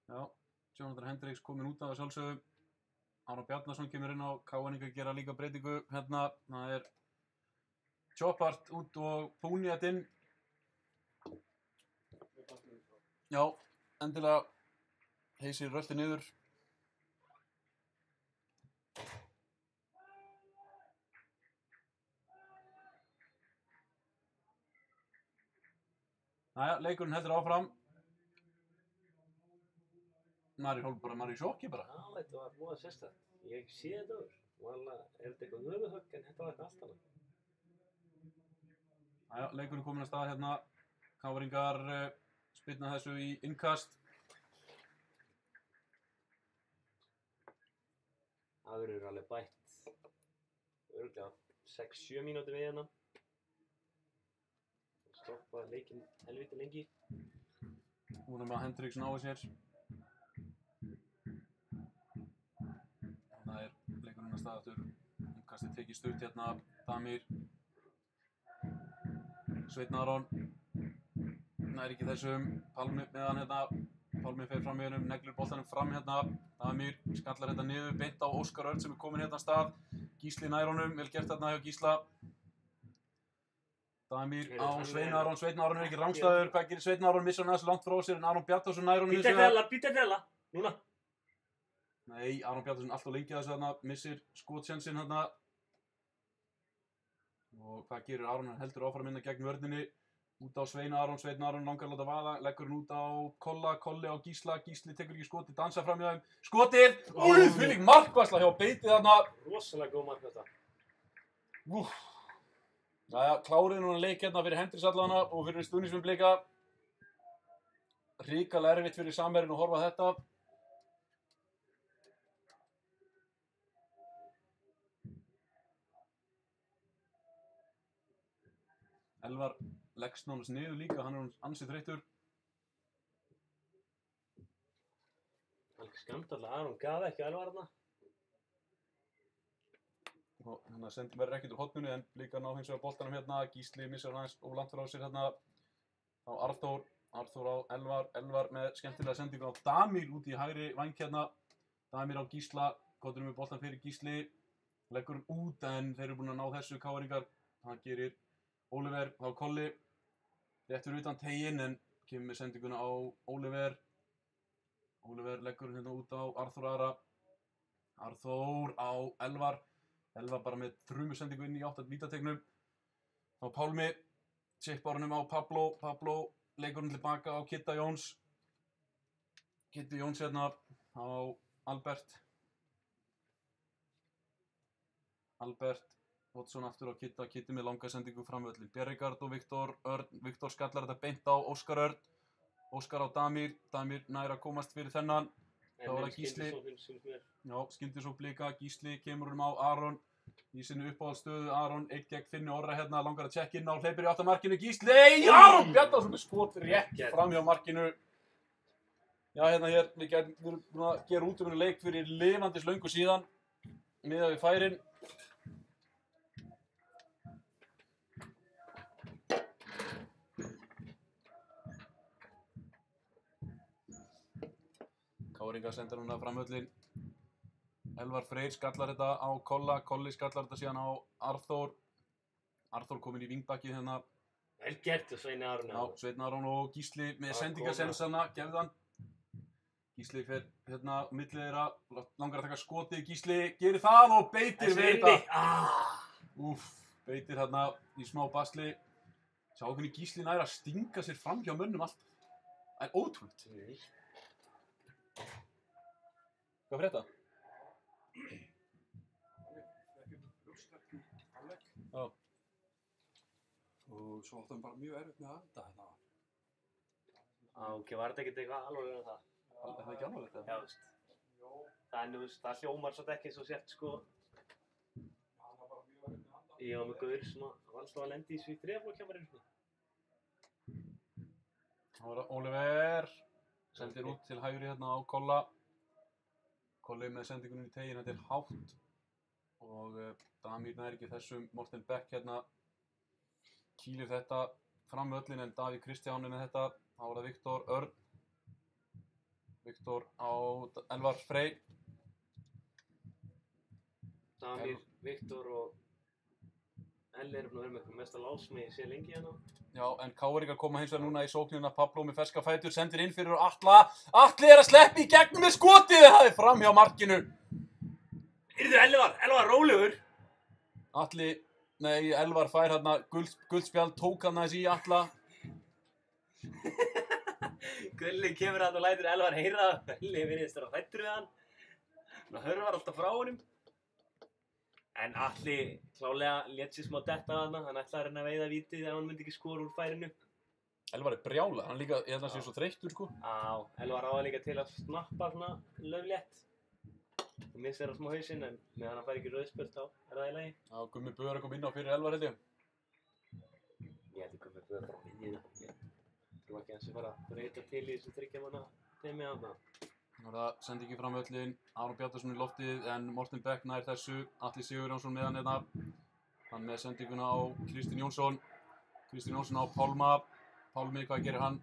Já, Jonathan Hendricks kominn út af að sjálfsögðu. Aron Bjarnason kemur inn á, K-inningar gera líka breytingu hérna. Það er Chopart út og Púniat inn. Já, endilega heysir rölti niður. Næja, leikurinn heldur áfram. Mari hólf bara, Mari sjokki bara. Já, þetta var búið sérstætt. Ég sé þetta öður. Vanlega þetta eitthvað höfuðhögg en þetta var eitthvað allt annað. Jæja, leikurinn kominn að stað hérna. KR-ingar spyrna þessu í innkast. Það verður alveg bætt örugglega 6-7 mínútur við hérna. Stoppa leikinn helviti lengi. Vonum að Hendriks nái sér. Það leikurinn að stað aftur. Innkastið tekið stutt hérna. Damir. Sveinn Aron. Nær ekki þessum. Pálmi með hann hérna. Pálmi fer fram í hennum, neglir boltanum fram hérna. Damir skallar þetta niður, beint á Óskar Örn sem kominn hérna af stað. Gísli nær honum, vel gert þarna hjá Gísla. Damir á Sveinn Aron, Sveinn Aron ekki rangstæður. Hvað gerir Sveinn Aron? Missar hann aðeins langt frá sér en Aron Bjarnason nær honum. Býta þella, núna. Nei, Aron Bjarnason alltaf lengi að þessu þarna, missir skotsjansinn hérna. Og hvað gerir Aron? Hann heldur áfram inn gegn vörninni. Út á Sveinn Aron langar að láta vaða, leggur hann út á Kolla, Kolli á Gísla, Gísli tekur ekki skotið, dansa fram hjá þeim, skotið! Új, þvílík markvarsla hjá Beitið þarna. Rosalega góð markvarsla. Jæja, klárið núna leik hérna fyrir Hendriks allavega og fyrir stuðningsmenn Blika. Hrikalega erfitt fyrir samherjinn að horfa á þetta. Elvar leggst nánast niður líka, hann ansið þreyttur. Alveg skandallega, Aron gaf ekki Elvar þarna. Og hann verður ekkert úr hornunni en Blika ná hins vegar boltanum hérna. Gísli missar hann aðeins of langt frá sér hérna. Á Arþór á Elvar með skemmtilega sendingu á Damir út í hægri væng hérna. Damir á Gísla, kottur með boltan fyrir Gísli. Leggur hann út en þeir eru búin að ná þessu KR-ingar. Það gerir Oliver, þá Kolli. Rétt fyrir utan teginn en kemur með sendinguna á Oliver. Oliver leggur hérna út á Arþór Ara. Arþór á Elvar. Elvar bara með þrumusendingu inn í 8 vítategnum. Þá Pálmi, chipbarunum á Pablo. Pablo leikur hann tilbaka á Kitta Jóns. Kitti Jóns hérna á Albert. Albert. Watson aftur á Kitta, Kitti með langa sendingu framvöllin. Bjerregard og Viktor Örn. Viktor skallar þetta beint á Óskar Örn. Óskar á Damir. Damir nær að komast fyrir þennan. Þá var það Gísli. Já, skyndisókn Blika. Gísli kemur á Aron. Í sinni uppáhaldsstöðu. Aron 1 gegn Finni Orra hérna. Langar að tjekka inn á hleypir í 8 markinu. Gísli! Aron Bjarnason með skot rétt fram hjá markinu. Já, hérna hér. Við erum búin að gera útöfunu leik fyrir lifandis löngu síðan. Miðað við færin. KR-ingar senda núna framvöllin. Elvar Freyr skallar þetta á Kolla. Kolli skallar þetta síðan á Arþór. Arþór kominn í vingbakið hérna. Vel gert og Sveinn Aron. Já, Sveinn Aron og Gísli með sendingasensana. Gefðu hann. Gísli fer hérna millið þeirra. Langar að taka skotið. Gísli gerir það og Beitir við þetta. Beitir hérna í smá basli. Sjá hvernig Gísli nær að stinga sér fram hjá mönnum alltaf. Það er ótrúlegt. Hvað fyrir þetta? Já. Og svo áttum við bara mjög erfitt með að anda hérna. Ok, var þetta ekkert eitthvað alvarlega það? Er það ekki alvarlegt það? Já, veist. Það hljómar svolítið ekki svo sért, sko. Ég var með gaur sem var alltaf að lenda í þessu í þriðaflokk hjá mér einu sinni. Það var Oliver. Sendir út til hægri hérna á Kolla. Kolli með sendingunum í teginn, þetta er hátt. Og Damir nær ekki þessum. Morten Beck hérna kýlir þetta fram völlin en Davíð Kristján er með þetta. Þá var það Viktor Örn. Viktor á Elvar Freyr. Damir, Viktor og Elli eru búin að vera með eitthvað mesta lásmegi sér lengi hérna. Já, en KR-ingar koma hins vegar núna í sóknina. Pablo með ferska fætur, sendir inn fyrir Atla. Atli er að sleppa í gegnum með skotið. Það er fram hjá markinu. Yrðu Elvar rólegur. Atli, nei, Elvar fær hérna guldspjald, tók hann aðeins í Atla. Gulli kemur hann og lætur Elvar heyra. Elli virðist vera hræddur við hann. Það hörfar alltaf frá honum. En Atli klálega lét sér smá detta þarna, hann ætlaði að reyna að veiða vítið þegar hann myndi ekki skora úr færinu. Elvar er brjála, hann líka, ég held að hann sé svo þreyttur sko. Elvar áða líka til að snappa svona löflétt. Það missir hann smá hausinn, en meðan hann fær ekki rauðspjöld þá það í lagi. Já, Gummi Böður að koma inn á fyrir Elvar held ég. Ég held Gummi Böður frá miðjuna. Ég trú ekki að hans fara að breyta til í þessu 3 manna teimi þarna. Nú það sendi ekki fram völlin, Aron Bjarnason í loftið en Morten Beck nær þessu, Atli Sigurjónsson með hann hérna. Hann með sendinguna á Kristinn Jónsson. Kristinn Jónsson á Pálma. Pálmi, hvað gerir hann?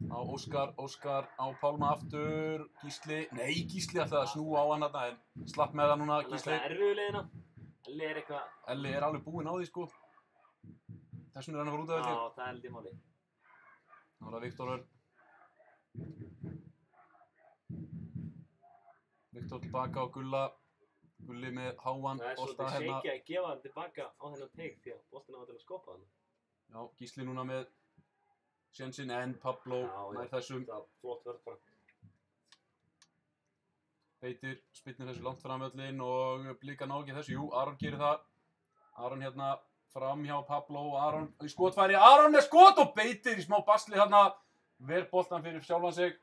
Á Óskar á Pálma aftur. Gísli, nei Gísli ætlaði að snúa á hann þarna en slapp með það núna Gísli. Það er erfiðu leiðina. Elli er eitthvað... Elli er alveg búinn á því sko. Þessum er hann að fara út af þetta. Já, það er held ég máli. Nú er það Viktor Örn. Viktor tilbaka á Gulla. Gulli með háan Það er bolta svolítið hérna. shaky að gefa hann tilbaka á þennan teik því að boltinn á til að skoppa hann. Já, Gísli núna með sénsinn en Pablo nær þessum. Það er flott vörð bara. Beitir spyrnir þessu langt fram völlin og Blika ná ekki þessu. Jú, Aron gerir það. Aron hérna fram hjá Pablo og Aron í skotfæri. Aron með skot og Beitir í smá basli hérna. Ver boltan fyrir sjálfan sig.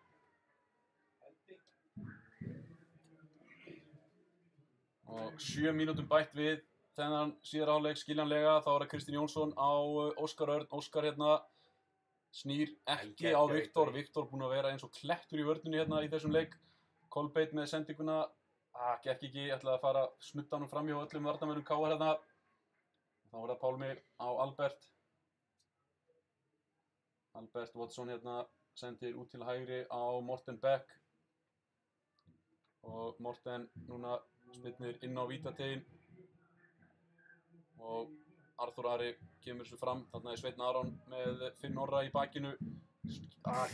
Og 7 mínútum bætt við þennan síðara hálfleik skiljanlega. Þá er það Kristinn Jónsson á Óskar Örn. Óskar hérna snýr ekki á Viktor. Viktor búinn að vera eins og klettur í vörninni hérna í þessum leik. Kolbeit með sendinguna. Gekk ekki, ætlaði að fara smutta hann fram hjá öllum varnarmönnum KR hérna. Þá er það Pálmi á Albert. Albert Watson hérna sendir út til hægri á Morten Beck. Og Morten núna spyrnir inn á vítategin. Og Arþór Ari kemur þessu fram. Þarna er Sveinn Aron með Finn Orra í bakinu.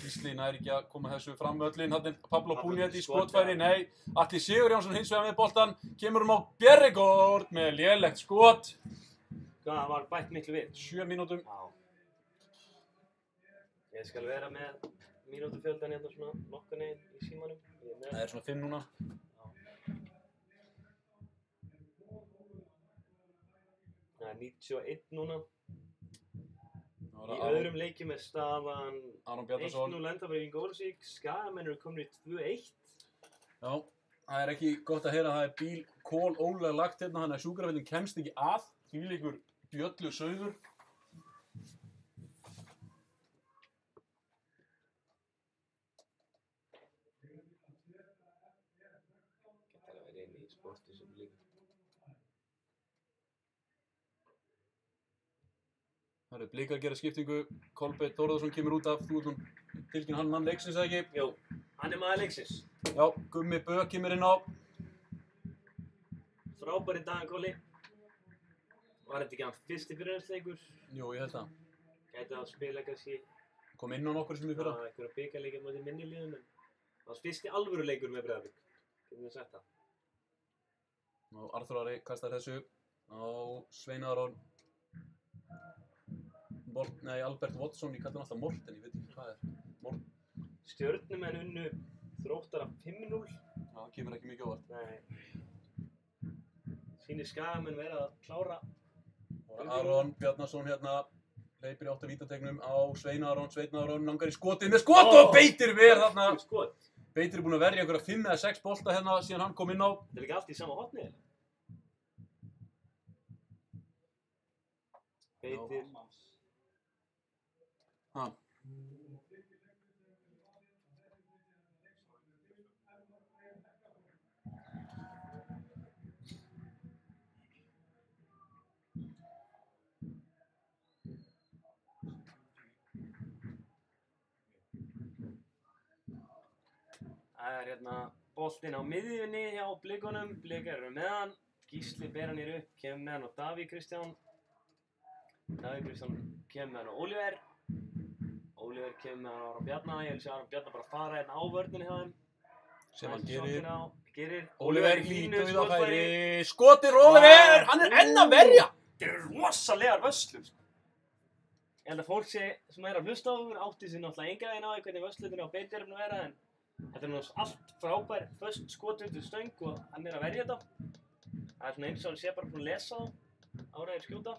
Gísli nær ekki að koma þessu fram völlin. Þarna er Pablo Puniet í skotfæri. Nei, Atli Sigurjónsson hins vegar með boltan. Kemur á Bjerregaard með lélegt skot. Það var bætt miklu við. 7 mínútum. Já. Ég skal vera með mínútufjöldan hérna svona nokkurni í símanum. Það er svona 5 núna. Það er 91 núna. Í öðrum leikjum er staðan 1-0 endafæring Ólafsvík. Skagamenn eru komin í 2-1. Já, það er ekki gott að heyra að það er bíl kol ólega lagt hérna, þannig að sjúkrafellin kemst ekki að. Þvílíkur bjöllu sauður. Getur að vera inn í sporti sem líka. Það eru Blikar að gera skiptingu. Kolbeitt Þórðarsson kemur út af. Þú ert hún tilkynna hann mann leiksins eða ekki? Jú, hann er maður leiksins. Já, Gummi Bö kemur inn á. Frábæri dagan Kolli. Var þetta ekki hann fyrsti byrjunarleikur? Jú, ég held það. Gæti að spila kannski Kom inn á nokkur sem í fyrra. einhverja bikarleikir með því minni liðum, en það var fyrsti alvöru leikur með Breiðablik. Getum við sagt það. Og Arþór Ari kastar þessu á Svein Aron. Albert Watson, ég kallar hann alltaf Morten, ég veit ekki hvað er. Stjörnumenn unnu Þróttara 5-0. Já, það kemur ekki mikið óvart. Nei. Sýnir Skagamenn vera að klára. Og Aron Bjarnason hérna hleypir í 8 vítategnum á Svein Aron. Sveinn Aron langar í skotið með skot og Beitir ver þarna. Skot. Beitir er búinn að verja einhverja 5 eða 6 bolta hérna síðan hann kom inn á. Þetta er ekki allt í sama hotni. Beitir. Ha. Það er hérna boltinn á miðjunni hjá Blikunum. Blikar eru með hann. Gísli ber hann hér upp, kemur með hann á Davíð Kristján. Davíð Kristján kemur með hann á Óliver. Óliver kemur með hann á Aron Bjarna. Ég vil sjá Aron Bjarna bara fara hérna á vörninni hjá þeim. Sem hann gerir. Gerir. Óliver lítur við að færi. Skotir Óliver! Hann er enn að verja! Þetta eru rosalegar vöslur. Ég held að fólk sem er að hlusta á okkur átti sig náttúrulega enga veginn á því hvernig vöslurinn á Beitir er að vera, en þetta er náttúrulega allt frábær föst skot undir stöng og hann er að verja þetta. Það er svona eins og hann sé bara búinn að lesa þá áður en þeir skjóta.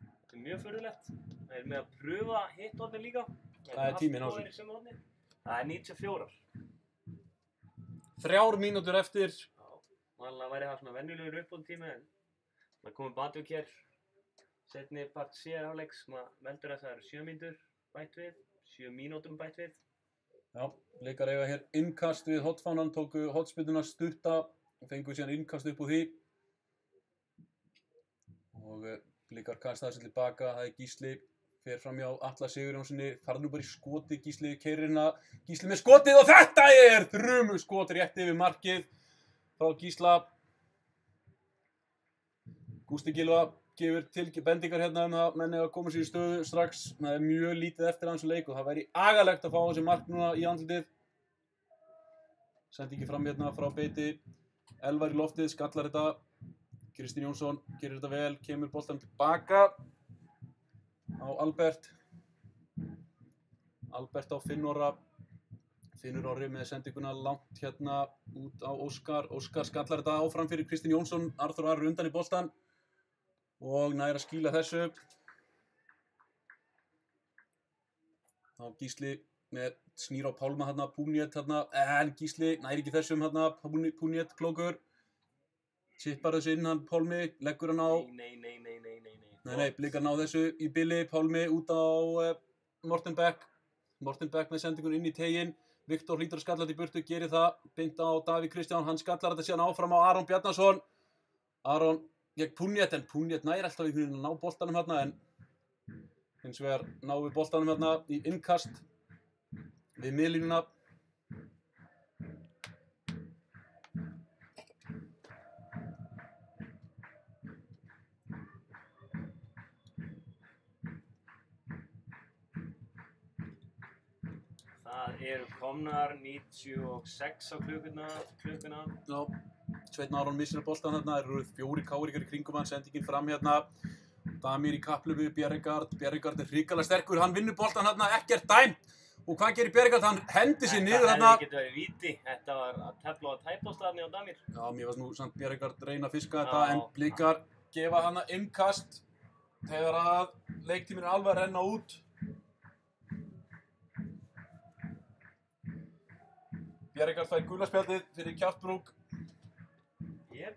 Þetta er mjög furðulegt. Það er með að pröfa hitthornin líka. Hvað er tíminn á þessu? Það er 94. 3 mínútur eftir. Já, vanlega væri það svona venjulegur uppbótartími en það komið Badvík hér seinni part síðar hálfleiks, maður veldur að það eru 7 mínútur bætt við, 7 mínútum bætt við. Já, Blikar eiga hér innkast við hornfánann, tóku hornspyrnuna stutta og fengu síðan innkast upp úr því. Og Blikar kastaði sér tilbaka, það er Gísli, fer fram hjá Atla Sigurjónssoni, farð nú bara í skotið, Gísli keyrir hérna, Gísli með skotið og þetta er þrumuskot rétt yfir markið frá Gísla. Gústi Gylfa gefur til bendingar hérna að menn eiga að koma sér í stöðu strax. Það er mjög lítið eftir hans leik og það væri agalegt að fá þessi mark núna í andlitið. Sendi ekki fram hérna frá beiti. Elvar í loftið, skallar þetta. Kristinn Jónsson gerir þetta vel, kemur boltan tilbaka á Albert. Albert á Finnóra. Finnur Orri með sendinguna langt hérna út á Óskar. Óskar skallar þetta áfram fyrir Kristinn Jónsson. Arþór Ari undan í boltan. Og nær að skýla þessu. Þá Gísli með snýr á Pálma hérna, Púnét hérna, en Gísli nær ekki þessum hérna, Púnét klókur. Chippar þessu inn hann Pálmi, leggur hann á. Nei, Blikar ná þessu í bili, Pálmi út á Morten Beck. Morten Beck með sendingun inn í teginn. Viktor hlýtur að skalla þetta í burtu, gerir það. Beint á Davíð Kristján, hann skallar þetta síðan áfram á Aron Bjarnason. Aron gegn Púnét, en Púnét nær alltaf einhvern veginn að ná boltanum hérna, en hins vegar náum við boltanum hérna í innkast við miðlínuna. Það eru komnar 96 á klukkuna. Já, Sveinn Aron missir boltan hérna, það eru 4 káringar í kringum hann, sendingin fram hérna. Damir í kapplu við Bjerregard, Bjerregard er hrikalega sterkur, hann vinnur boltan hérna, ekkert dæmt. Og hvað gerir Bjerregard? Hann hendi sér niður hérna. Þetta hefði getið verið víti, þetta var að tefla á tæpástaðni á Damir. Já, mér varst nú samt Bjerregard reyna að fiska þetta, en Blikar gefa hana innkast þegar að leiktíminn er alveg að renna út. Bjerregard fær gula spjaldið fyrir kjaftbrúk. Jep.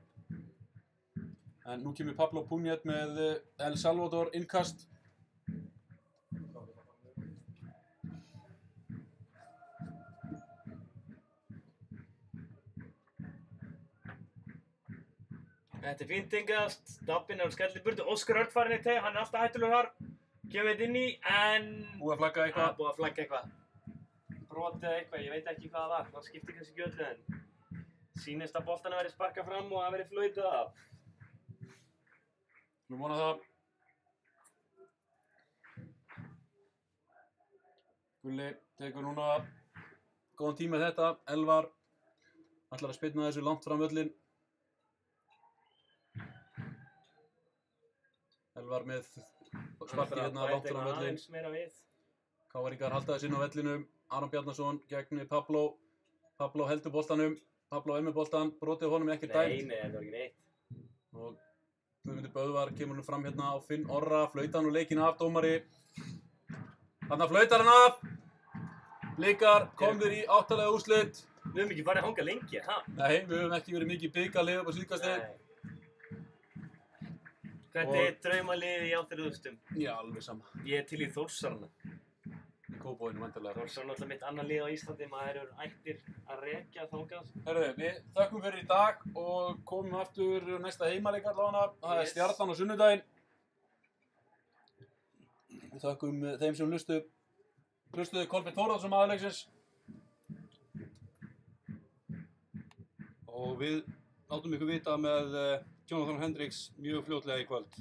En nú kemur Pablo Púnét með El Salvador innkast. Þetta er fínt yngast, Dabbin er að skella í burtu, Óskar Örn farinn í teg, hann er alltaf hættulegur þar. Kemur þetta inn í, en... Búið að flagga eitthvað. Búið að flagga eitthvað. Brotið eða eitthvað, ég veit ekki hvað það var, það skiptir kannski ekki öllu en sýnist að boltan að verið sparkað fram og að verið flautað af. Nú vona það. Gulli tekur núna góðan tíma með þetta. Elvar ætlar að spyrna þessu langt fram völlin. Elvar með sparki hérna langt fram völlin. Káringar halda þessu inn á vellinum. Aron Bjarnason gegn Pablo. Pablo heldur boltanum. Pablo er með boltan. Brotið honum ekkert dæmt. Nei, þetta var ekki neitt. Og Guðmundur Böðvar kemur nú fram hérna á Finn Orra. Flautar nú leikinn af, dómari. Þarna flautar hann af. Blikar komnir í 8-lega úrslit. Við höfum ekki farið að hanga lengi, ha? Nei, við höfum ekki verið mikið bikarlið upp á síðkasti. Hvernig er draumaliðið í 8. úrslitum? Já, alveg sama. Ég er til í Þórsarna. Í Kópavoginum væntanlega. Þórsar er náttúrulega mitt annað lið á Íslandi, maður eru ættir að rekja þangað. Herru, við þökkum fyrir í dag og komum aftur næsta heimaleik allavega. Það er Stjarnan á sunnudaginn. Við þökkum þeim sem hlustuðu Kolbeinn Þórðarson aðleiksins. Og við látum ykkur vita með Jonathan Hendricks mjög fljótlega í kvöld.